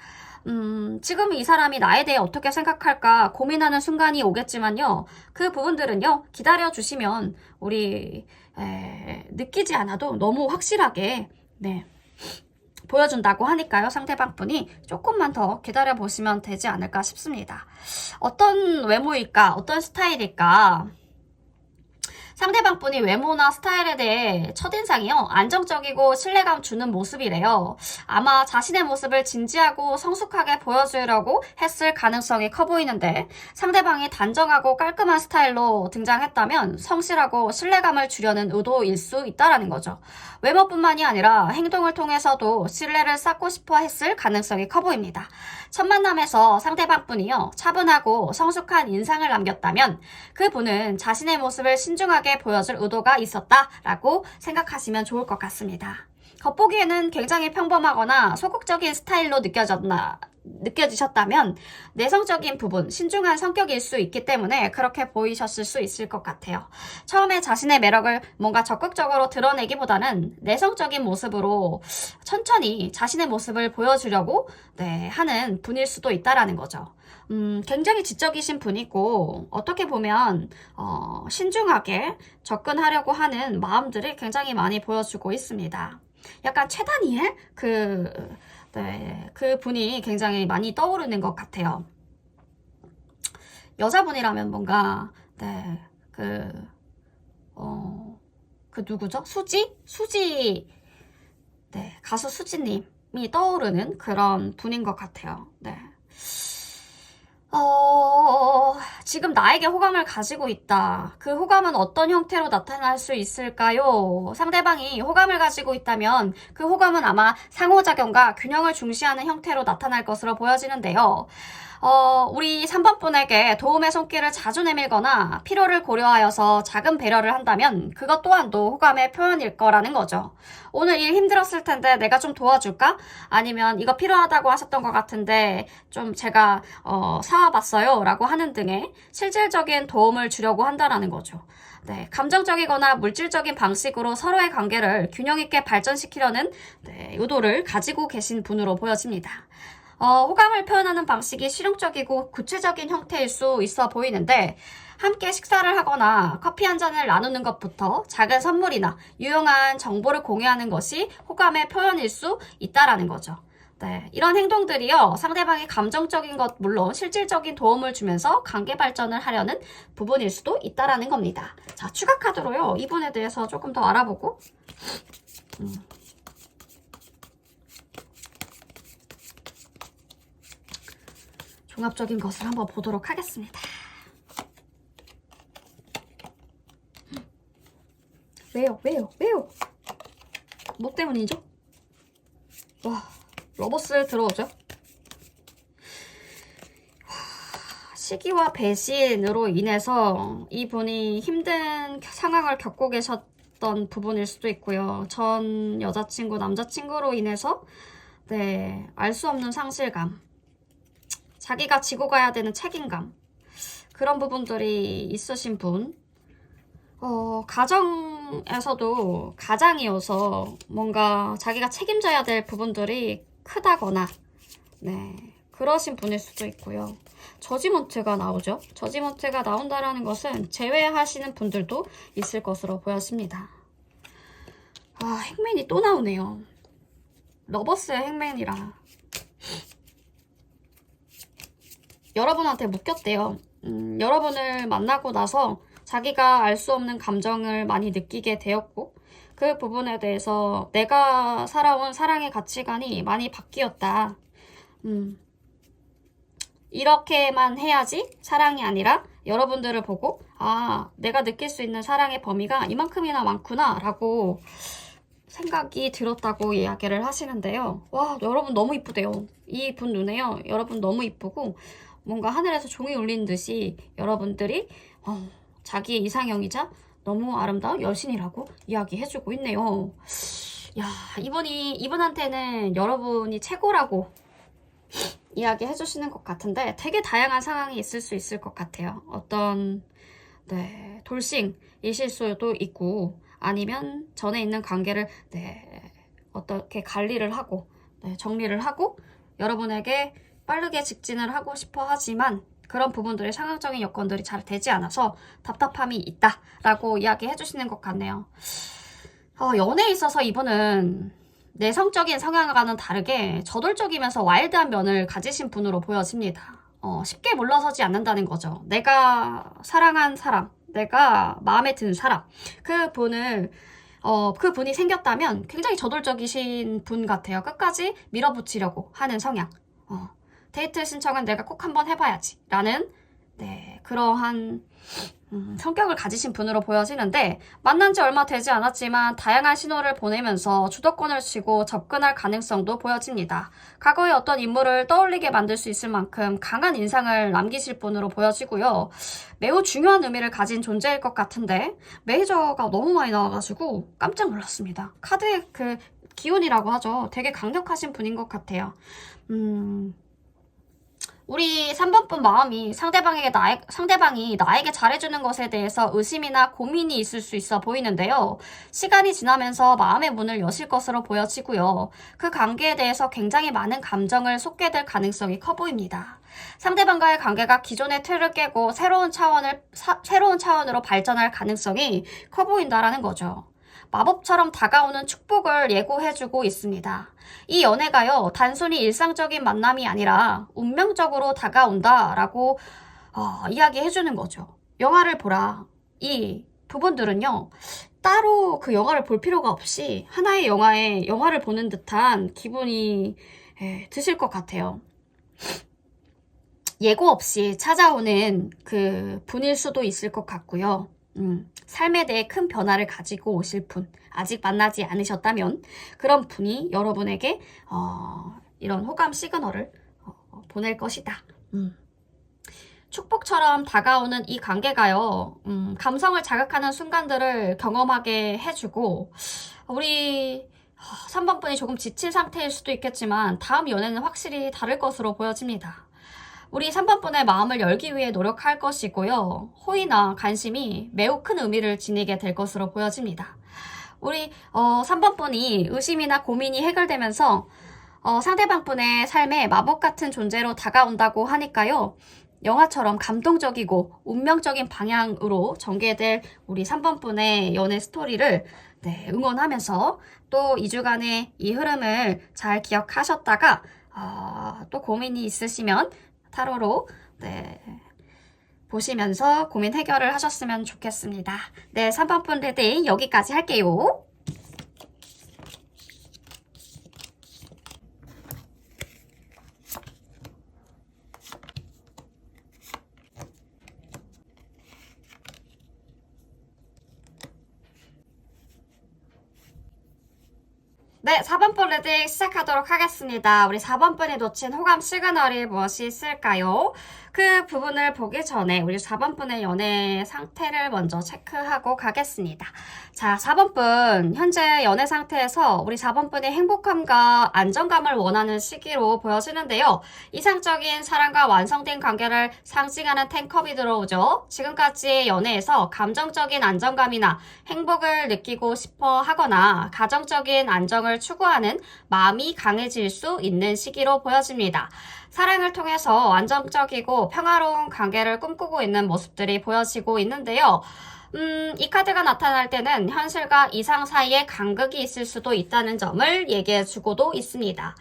지금 이 사람이 나에 대해 어떻게 생각할까 고민하는 순간이 오겠지만요. 그 부분들은요. 기다려주시면 우리 느끼지 않아도 너무 확실하게 보여준다고 하니까요. 상대방 분이 조금만 더 기다려보시면 되지 않을까 싶습니다. 어떤 외모일까? 어떤 스타일일까? 상대방 분이 외모나 스타일에 대해 첫인상이요. 안정적이고 신뢰감 주는 모습이래요. 아마 자신의 모습을 진지하고 성숙하게 보여주려고 했을 가능성이 커 보이는데 상대방이 단정하고 깔끔한 스타일로 등장했다면 성실하고 신뢰감을 주려는 의도일 수 있다는 거죠. 외모뿐만이 아니라 행동을 통해서도 신뢰를 쌓고 싶어 했을 가능성이 커 보입니다. 첫 만남에서 상대방 분이요. 차분하고 성숙한 인상을 남겼다면 그분은 자신의 모습을 신중하게 보여줄 의도가 있었다라고 생각하시면 좋을 것 같습니다. 겉보기에는 굉장히 평범하거나 소극적인 스타일로 느껴지셨다면 내성적인 부분, 신중한 성격일 수 있기 때문에 그렇게 보이셨을 수 있을 것 같아요. 처음에 자신의 매력을 뭔가 적극적으로 드러내기보다는 내성적인 모습으로 천천히 자신의 모습을 보여주려고 하는 분일 수도 있다라는 거죠. 굉장히 지적이신 분이고 어떻게 보면 신중하게 접근하려고 하는 마음들이 굉장히 많이 보여주고 있습니다. 약간 최다니엘 그 분이 굉장히 많이 떠오르는 것 같아요. 여자분이라면 뭔가 그 누구죠? 수지 가수 수지님이 떠오르는 그런 분인 것 같아요. 지금 나에게 호감을 가지고 있다. 그 호감은 어떤 형태로 나타날 수 있을까요? 상대방이 호감을 가지고 있다면 그 호감은 아마 상호작용과 균형을 중시하는 형태로 나타날 것으로 보여지는데요. 우리 3번 분에게 도움의 손길을 자주 내밀거나 필요를 고려하여서 작은 배려를 한다면 그것 또한도 호감의 표현일 거라는 거죠. 오늘 일 힘들었을 텐데 내가 좀 도와줄까? 아니면 이거 필요하다고 하셨던 것 같은데 좀 제가 사와봤어요 라고 하는 등의 실질적인 도움을 주려고 한다라는 거죠. 네, 감정적이거나 물질적인 방식으로 서로의 관계를 균형 있게 발전시키려는 의도를 가지고 계신 분으로 보여집니다. 호감을 표현하는 방식이 실용적이고 구체적인 형태일 수 있어 보이는데 함께 식사를 하거나 커피 한 잔을 나누는 것부터 작은 선물이나 유용한 정보를 공유하는 것이 호감의 표현일 수 있다라는 거죠. 네, 이런 행동들이요, 상대방이 감정적인 것 물론 실질적인 도움을 주면서 관계 발전을 하려는 부분일 수도 있다라는 겁니다. 자, 추가 카드로요, 이분에 대해서 조금 더 알아보고 종합적인 것을 한번 보도록 하겠습니다. 왜요? 뭐 때문이죠? 와, 러버스 들어오죠? 시기와 배신으로 인해서 이분이 힘든 상황을 겪고 계셨던 부분일 수도 있고요. 전 여자친구, 남자친구로 인해서 알 수 없는 상실감, 자기가 지고 가야 되는 책임감, 그런 부분들이 있으신 분. 가정에서도 가장이어서 뭔가 자기가 책임져야 될 부분들이 크다거나 그러신 분일 수도 있고요. 저지먼트가 나오죠. 저지먼트가 나온다라는 것은 제외하시는 분들도 있을 것으로 보여집니다. 행맨이 또 나오네요. 러버스의 행맨이라 여러분한테 묶였대요. 여러분을 만나고 나서 자기가 알 수 없는 감정을 많이 느끼게 되었고 그 부분에 대해서 내가 살아온 사랑의 가치관이 많이 바뀌었다. 이렇게만 해야지 사랑이 아니라 여러분들을 보고 내가 느낄 수 있는 사랑의 범위가 이만큼이나 많구나 라고 생각이 들었다고 이야기를 하시는데요. 와, 여러분 너무 이쁘대요. 이 분 눈에요, 여러분 너무 이쁘고 뭔가 하늘에서 종이 울린 듯이 여러분들이 자기의 이상형이자 너무 아름다운 여신이라고 이야기해주고 있네요. 야, 이분한테는 여러분이 최고라고 이야기해주시는 것 같은데 되게 다양한 상황이 있을 수 있을 것 같아요. 어떤 돌싱이실 수도 있고 아니면 전에 있는 관계를 어떻게 관리를 하고 정리를 하고 여러분에게 빠르게 직진을 하고 싶어 하지만 그런 부분들의 상황적인 여건들이 잘 되지 않아서 답답함이 있다라고 이야기해 주시는 것 같네요. 연애에 있어서 이분은 내성적인 성향과는 다르게 저돌적이면서 와일드한 면을 가지신 분으로 보여집니다. 쉽게 물러서지 않는다는 거죠. 내가 사랑한 사람, 내가 마음에 든 사람, 그분이 생겼다면 굉장히 저돌적이신 분 같아요. 끝까지 밀어붙이려고 하는 성향. 데이트 신청은 내가 꼭 한번 해봐야지 라는 그러한 성격을 가지신 분으로 보여지는데 만난 지 얼마 되지 않았지만 다양한 신호를 보내면서 주도권을 쥐고 접근할 가능성도 보여집니다. 과거의 어떤 인물을 떠올리게 만들 수 있을 만큼 강한 인상을 남기실 분으로 보여지고요. 매우 중요한 의미를 가진 존재일 것 같은데 메이저가 너무 많이 나와가지고 깜짝 놀랐습니다. 카드의 그 기운이라고 하죠. 되게 강력하신 분인 것 같아요. 우리 3번 분 마음이 상대방이 나에게 잘해주는 것에 대해서 의심이나 고민이 있을 수 있어 보이는데요. 시간이 지나면서 마음의 문을 여실 것으로 보여지고요. 그 관계에 대해서 굉장히 많은 감정을 쏟게 될 가능성이 커 보입니다. 상대방과의 관계가 기존의 틀을 깨고 새로운 차원으로 발전할 가능성이 커 보인다라는 거죠. 마법처럼 다가오는 축복을 예고해주고 있습니다. 이 연애가요, 단순히 일상적인 만남이 아니라 운명적으로 다가온다라고 이야기해주는 거죠. 영화를 보라. 이 부분들은요, 따로 그 영화를 볼 필요가 없이 하나의 영화를 보는 듯한 기분이 드실 것 같아요. 예고 없이 찾아오는 그 분일 수도 있을 것 같고요. 삶에 대해 큰 변화를 가지고 오실 분, 아직 만나지 않으셨다면 그런 분이 여러분에게 이런 호감 시그널을 보낼 것이다 축복처럼 다가오는 이 관계가요, 감성을 자극하는 순간들을 경험하게 해주고, 우리 3번 분이 조금 지친 상태일 수도 있겠지만, 다음 연애는 확실히 다를 것으로 보여집니다. 우리 3번 분의 마음을 열기 위해 노력할 것이고요, 호의나 관심이 매우 큰 의미를 지니게 될 것으로 보여집니다. 우리 3번 분이 의심이나 고민이 해결되면서 상대방 분의 삶에 마법 같은 존재로 다가온다고 하니까요, 영화처럼 감동적이고 운명적인 방향으로 전개될 우리 3번 분의 연애 스토리를 응원하면서 또 2주간의 이 흐름을 잘 기억하셨다가 또 고민이 있으시면 타로로 보시면서 고민 해결을 하셨으면 좋겠습니다. 네, 3번 분 리딩 여기까지 할게요. 네, 4번 분 리딩 시작하도록 하겠습니다. 우리 4번 분이 놓친 호감 시그널이 무엇이 있을까요? 그 부분을 보기 전에 우리 4번 분의 연애 상태를 먼저 체크하고 가겠습니다. 자, 4번 분, 현재 연애 상태에서 우리 4번 분이 행복함과 안정감을 원하는 시기로 보여지는데요. 이상적인 사랑과 완성된 관계를 상징하는 10컵이 들어오죠. 지금까지의 연애에서 감정적인 안정감이나 행복을 느끼고 싶어 하거나 가정적인 안정을 추구하는 마음이 강해질 수 있는 시기로 보여집니다. 사랑을 통해서 안정적이고 평화로운 관계를 꿈꾸고 있는 모습들이 보여지고 있는데요. 이 카드가 나타날 때는 현실과 이상 사이에 간극이 있을 수도 있다는 점을 얘기해주고도 있습니다.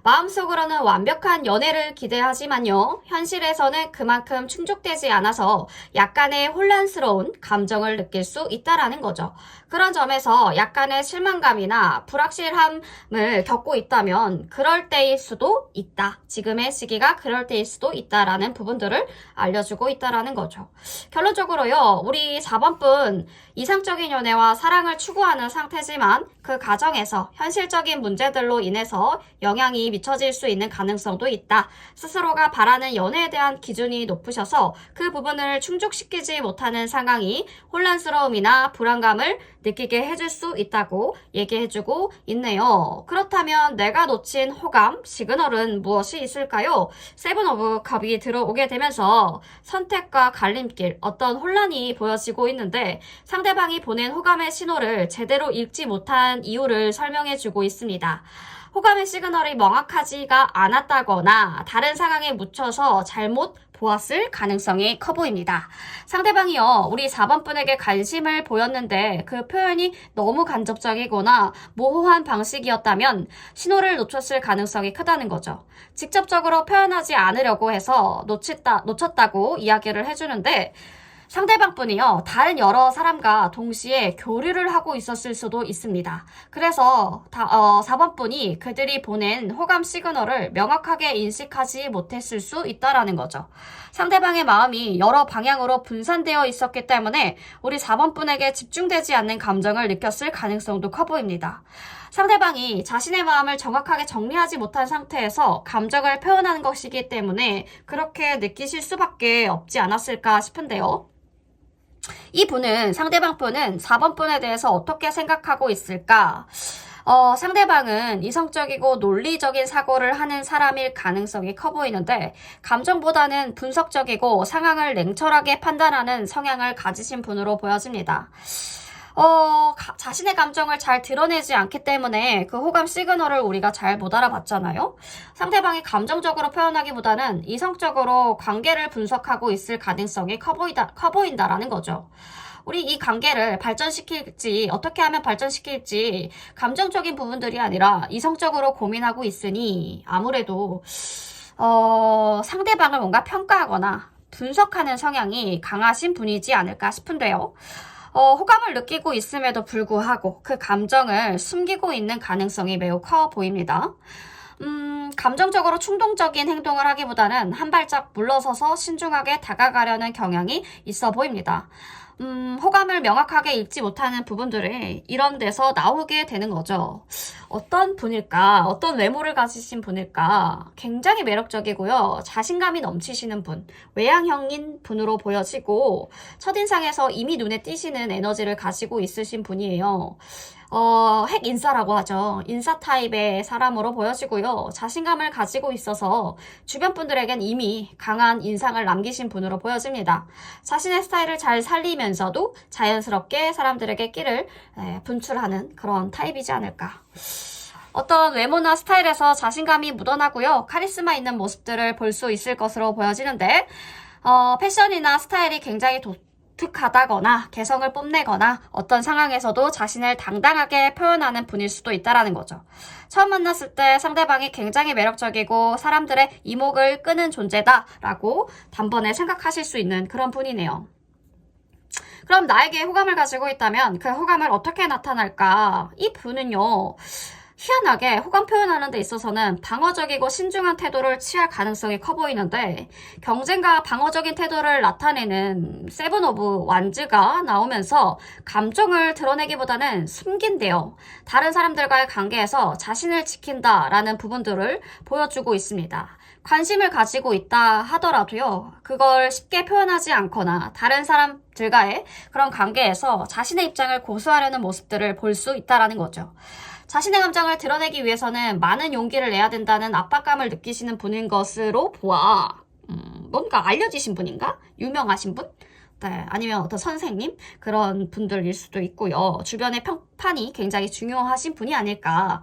마음속으로는 완벽한 연애를 기대하지만요, 현실에서는 그만큼 충족되지 않아서 약간의 혼란스러운 감정을 느낄 수 있다라는 거죠. 그런 점에서 약간의 실망감이나 불확실함을 겪고 있다면 그럴 때일 수도 있다. 지금의 시기가 그럴 때일 수도 있다라는 부분들을 알려주고 있다라는 거죠. 결론적으로요, 우리 4번 분 이상적인 연애와 사랑을 추구하는 상태지만 그 과정에서 현실적인 문제들로 인해서 영향이 미쳐질 수 있는 가능성도 있다. 스스로가 바라는 연애에 대한 기준이 높으셔서 그 부분을 충족시키지 못하는 상황이 혼란스러움이나 불안감을 느끼게 해줄 수 있다고 얘기해주고 있네요. 그렇다면 내가 놓친 호감, 시그널은 무엇이 있을까요? 세븐 오브 컵이 들어오게 되면서 선택과 갈림길, 어떤 혼란이 보여지고 있는데 상대방이 보낸 호감의 신호를 제대로 읽지 못한 이유를 설명해주고 있습니다. 호감의 시그널이 명확하지가 않았다거나 다른 상황에 묻혀서 잘못 보았을 가능성이 커 보입니다. 상대방이요, 우리 4번 분에게 관심을 보였는데 그 표현이 너무 간접적이거나 모호한 방식이었다면 신호를 놓쳤을 가능성이 크다는 거죠. 직접적으로 표현하지 않으려고 해서 놓쳤다고 이야기를 해주는데 상대방 분이요, 다른 여러 사람과 동시에 교류를 하고 있었을 수도 있습니다. 그래서 4번 분이 그들이 보낸 호감 시그널을 명확하게 인식하지 못했을 수 있다라는 거죠. 상대방의 마음이 여러 방향으로 분산되어 있었기 때문에 우리 4번 분에게 집중되지 않는 감정을 느꼈을 가능성도 커 보입니다. 상대방이 자신의 마음을 정확하게 정리하지 못한 상태에서 감정을 표현하는 것이기 때문에 그렇게 느끼실 수밖에 없지 않았을까 싶은데요. 이 분은, 상대방 분은 4번 분에 대해서 어떻게 생각하고 있을까? 상대방은 이성적이고 논리적인 사고를 하는 사람일 가능성이 커 보이는데 감정보다는 분석적이고 상황을 냉철하게 판단하는 성향을 가지신 분으로 보여집니다. 자신의 감정을 잘 드러내지 않기 때문에 그 호감 시그널을 우리가 잘 못 알아봤잖아요. 상대방이 감정적으로 표현하기보다는 이성적으로 관계를 분석하고 있을 가능성이 커 보인다라는 거죠. 우리 이 관계를 발전시킬지, 어떻게 하면 발전시킬지 감정적인 부분들이 아니라 이성적으로 고민하고 있으니 아무래도 상대방을 뭔가 평가하거나 분석하는 성향이 강하신 분이지 않을까 싶은데요. 호감을 느끼고 있음에도 불구하고 그 감정을 숨기고 있는 가능성이 매우 커 보입니다. 감정적으로 충동적인 행동을 하기보다는 한 발짝 물러서서 신중하게 다가가려는 경향이 있어 보입니다. 호감을 명확하게 읽지 못하는 부분들이 이런 데서 나오게 되는 거죠. 어떤 분일까? 어떤 외모를 가지신 분일까? 굉장히 매력적이고요. 자신감이 넘치시는 분, 외향형인 분으로 보여지고 첫인상에서 이미 눈에 띄시는 에너지를 가지고 있으신 분이에요. 핵 인싸라고 하죠. 인싸 타입의 사람으로 보여지고요. 자신감을 가지고 있어서 주변 분들에겐 이미 강한 인상을 남기신 분으로 보여집니다. 자신의 스타일을 잘 살리면서도 자연스럽게 사람들에게 끼를 분출하는 그런 타입이지 않을까. 어떤 외모나 스타일에서 자신감이 묻어나고요. 카리스마 있는 모습들을 볼 수 있을 것으로 보여지는데 패션이나 스타일이 굉장히 독특하다거나 개성을 뽐내거나 어떤 상황에서도 자신을 당당하게 표현하는 분일 수도 있다는 거죠. 처음 만났을 때 상대방이 굉장히 매력적이고 사람들의 이목을 끄는 존재다라고 단번에 생각하실 수 있는 그런 분이네요. 그럼 나에게 호감을 가지고 있다면 그 호감을 어떻게 나타날까? 이 분은요. 희한하게 호감 표현하는 데 있어서는 방어적이고 신중한 태도를 취할 가능성이 커 보이는데 경쟁과 방어적인 태도를 나타내는 세븐 오브 완즈가 나오면서 감정을 드러내기보다는 숨긴대요. 다른 사람들과의 관계에서 자신을 지킨다라는 부분들을 보여주고 있습니다. 관심을 가지고 있다 하더라도요. 그걸 쉽게 표현하지 않거나 다른 사람들과의 그런 관계에서 자신의 입장을 고수하려는 모습들을 볼 수 있다는 거죠. 자신의 감정을 드러내기 위해서는 많은 용기를 내야 된다는 압박감을 느끼시는 분인 것으로 보아. 뭔가 알려지신 분인가? 유명하신 분? 네, 아니면 어떤 선생님? 그런 분들일 수도 있고요. 주변의 평판이 굉장히 중요하신 분이 아닐까.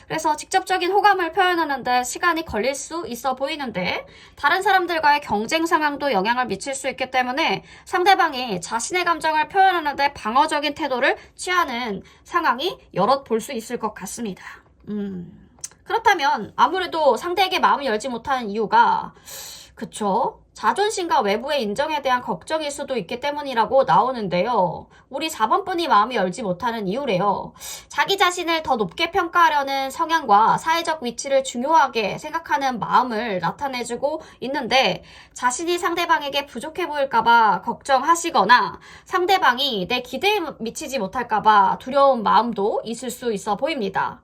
그래서 직접적인 호감을 표현하는데 시간이 걸릴 수 있어 보이는데 다른 사람들과의 경쟁 상황도 영향을 미칠 수 있기 때문에 상대방이 자신의 감정을 표현하는데 방어적인 태도를 취하는 상황이 여럿 볼 수 있을 것 같습니다. 그렇다면 아무래도 상대에게 마음을 열지 못하는 이유가 그쵸? 자존심과 외부의 인정에 대한 걱정일 수도 있기 때문이라고 나오는데요. 우리 4번 분이 마음이 열지 못하는 이유래요. 자기 자신을 더 높게 평가하려는 성향과 사회적 위치를 중요하게 생각하는 마음을 나타내주고 있는데 자신이 상대방에게 부족해 보일까봐 걱정하시거나 상대방이 내 기대에 미치지 못할까봐 두려운 마음도 있을 수 있어 보입니다.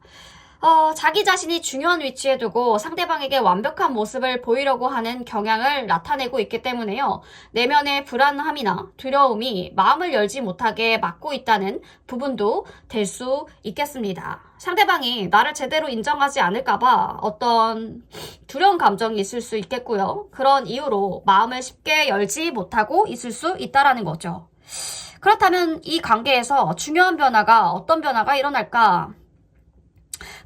자기 자신이 중요한 위치에 두고 상대방에게 완벽한 모습을 보이려고 하는 경향을 나타내고 있기 때문에요. 내면의 불안함이나 두려움이 마음을 열지 못하게 막고 있다는 부분도 될 수 있겠습니다. 상대방이 나를 제대로 인정하지 않을까봐 어떤 두려운 감정이 있을 수 있겠고요. 그런 이유로 마음을 쉽게 열지 못하고 있을 수 있다는 거죠. 그렇다면 이 관계에서 중요한 변화가 어떤 변화가 일어날까?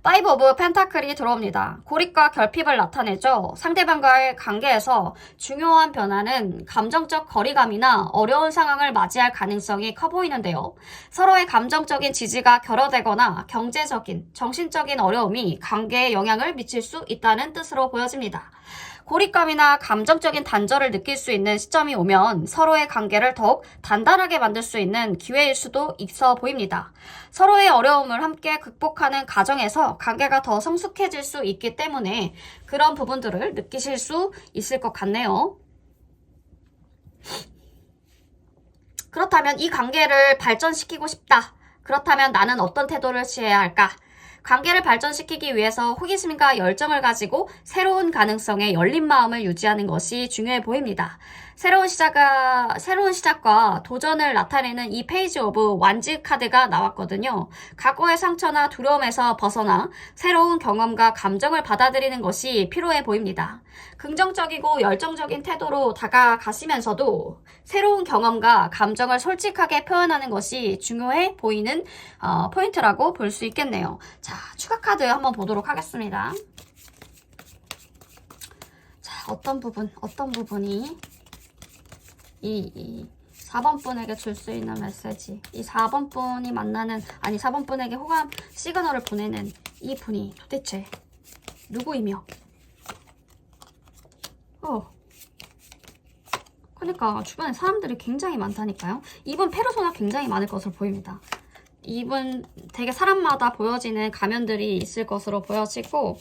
파이브 오브 펜타클이 들어옵니다. 고립과 결핍을 나타내죠. 상대방과의 관계에서 중요한 변화는 감정적 거리감이나 어려운 상황을 맞이할 가능성이 커 보이는데요. 서로의 감정적인 지지가 결여되거나 경제적인, 정신적인 어려움이 관계에 영향을 미칠 수 있다는 뜻으로 보여집니다. 고립감이나 감정적인 단절을 느낄 수 있는 시점이 오면 서로의 관계를 더욱 단단하게 만들 수 있는 기회일 수도 있어 보입니다. 서로의 어려움을 함께 극복하는 과정에서 관계가 더 성숙해질 수 있기 때문에 그런 부분들을 느끼실 수 있을 것 같네요. 그렇다면 이 관계를 발전시키고 싶다. 그렇다면 나는 어떤 태도를 취해야 할까? 관계를 발전시키기 위해서 호기심과 열정을 가지고 새로운 가능성에 열린 마음을 유지하는 것이 중요해 보입니다. 새로운 시작과 도전을 나타내는 이 페이지 오브 완즈 카드가 나왔거든요. 과거의 상처나 두려움에서 벗어나 새로운 경험과 감정을 받아들이는 것이 필요해 보입니다. 긍정적이고 열정적인 태도로 다가가시면서도 새로운 경험과 감정을 솔직하게 표현하는 것이 중요해 보이는 포인트라고 볼 수 있겠네요. 자, 추가 카드 한번 보도록 하겠습니다. 자, 어떤 부분이 이 4번 분에게 줄 수 있는 메시지, 이 4번 분이 4번 분에게 호감 시그널을 보내는 이 분이 도대체 누구이며 그러니까 주변에 사람들이 굉장히 많다니까요. 이분 페르소나 굉장히 많을 것으로 보입니다. 이분 되게 사람마다 보여지는 가면들이 있을 것으로 보여지고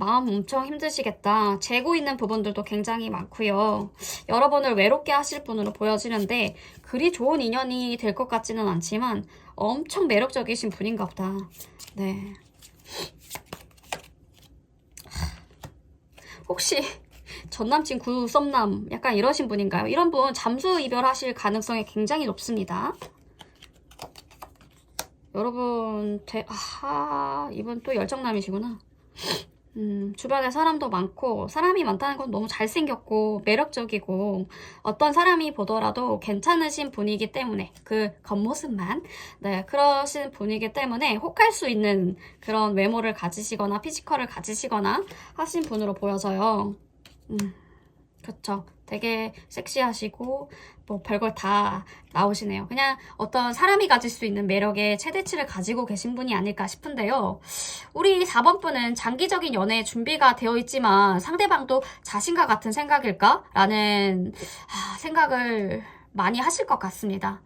마음 엄청 힘드시겠다. 재고 있는 부분들도 굉장히 많고요. 여러분을 외롭게 하실 분으로 보여지는데 그리 좋은 인연이 될 것 같지는 않지만 엄청 매력적이신 분인가 보다. 네. 혹시 전남친 구썸남 약간 이러신 분인가요? 이런 분 잠수 이별하실 가능성이 굉장히 높습니다. 여러분, 이분 또 열정남이시구나. 주변에 사람도 많고, 사람이 많다는 건 너무 잘생겼고, 매력적이고, 어떤 사람이 보더라도 괜찮으신 분이기 때문에, 그 겉모습만, 네, 그러신 분이기 때문에 혹할 수 있는 그런 외모를 가지시거나, 피지컬을 가지시거나 하신 분으로 보여져요. 그쵸. 되게 섹시하시고 뭐 별걸 다 나오시네요. 그냥 어떤 사람이 가질 수 있는 매력의 최대치를 가지고 계신 분이 아닐까 싶은데요. 우리 4번 분은 장기적인 연애에 준비가 되어 있지만 상대방도 자신과 같은 생각일까? 라는 생각을 많이 하실 것 같습니다.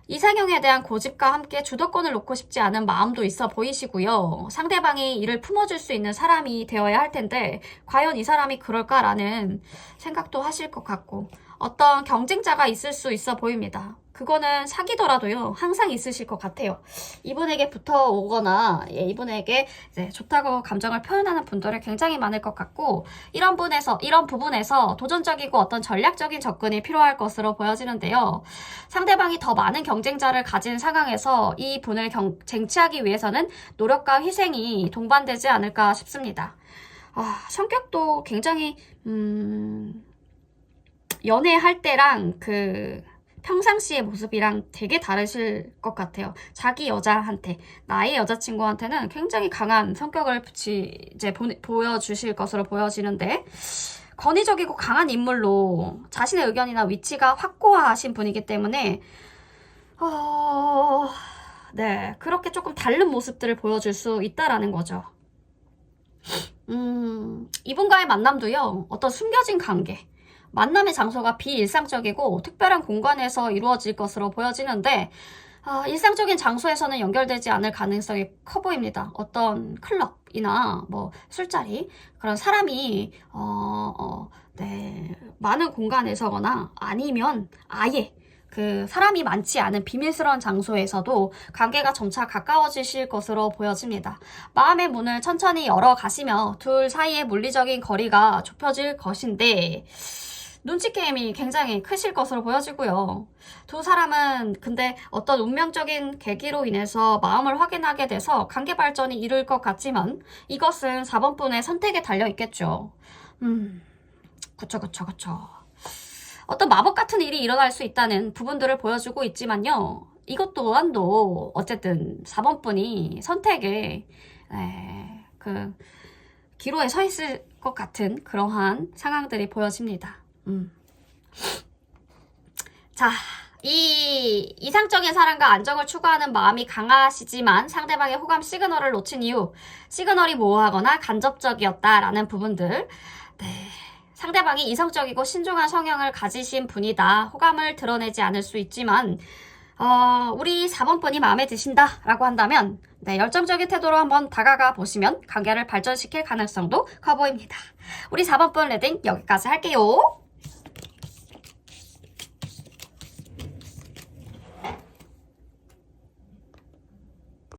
이상형에 대한 고집과 함께 주도권을 놓고 싶지 않은 마음도 있어 보이시고요. 상대방이 이를 품어줄 수 있는 사람이 되어야 할 텐데 과연 이 사람이 그럴까라는 생각도 하실 것 같고 어떤 경쟁자가 있을 수 있어 보입니다. 그거는 사귀더라도요 항상 있으실 것 같아요. 이분에게 붙어오거나 이분에게 이제 좋다고 감정을 표현하는 분들이 굉장히 많을 것 같고 이런 부분에서 도전적이고 어떤 전략적인 접근이 필요할 것으로 보여지는데요. 상대방이 더 많은 경쟁자를 가진 상황에서 이 분을 쟁취하기 위해서는 노력과 희생이 동반되지 않을까 싶습니다. 성격도 굉장히 연애할 때랑 평상시의 모습이랑 되게 다르실 것 같아요. 자기 여자한테, 나의 여자친구한테는 굉장히 강한 성격을 보여주실 것으로 보여지는데 권위적이고 강한 인물로 자신의 의견이나 위치가 확고하신 분이기 때문에 네, 그렇게 조금 다른 모습들을 보여줄 수 있다라는 거죠. 이분과의 만남도요, 어떤 숨겨진 관계, 만남의 장소가 비일상적이고 특별한 공간에서 이루어질 것으로 보여지는데 일상적인 장소에서는 연결되지 않을 가능성이 커 보입니다. 어떤 클럽이나 뭐 술자리 그런 사람이 많은 공간에서거나 아니면 아예 그 사람이 많지 않은 비밀스러운 장소에서도 관계가 점차 가까워지실 것으로 보여집니다. 마음의 문을 천천히 열어가시며 둘 사이의 물리적인 거리가 좁혀질 것인데 눈치 게임이 굉장히 크실 것으로 보여지고요. 두 사람은 근데 어떤 운명적인 계기로 인해서 마음을 확인하게 돼서 관계 발전이 이룰 것 같지만 이것은 4번 분의 선택에 달려 있겠죠. 그쵸. 어떤 마법 같은 일이 일어날 수 있다는 부분들을 보여주고 있지만요. 이것 또한도 어쨌든 4번 분이 선택에 기로에 서 있을 것 같은 그러한 상황들이 보여집니다. 자, 이 이상적인 사랑과 안정을 추구하는 마음이 강하시지만 상대방의 호감 시그널을 놓친 이유, 시그널이 모호하거나 간접적이었다라는 부분들. 네, 상대방이 이성적이고 신중한 성향을 가지신 분이다. 호감을 드러내지 않을 수 있지만 우리 4번 분이 마음에 드신다라고 한다면 열정적인 태도로 한번 다가가 보시면 관계를 발전시킬 가능성도 커 보입니다. 우리 4번 분 리딩 여기까지 할게요.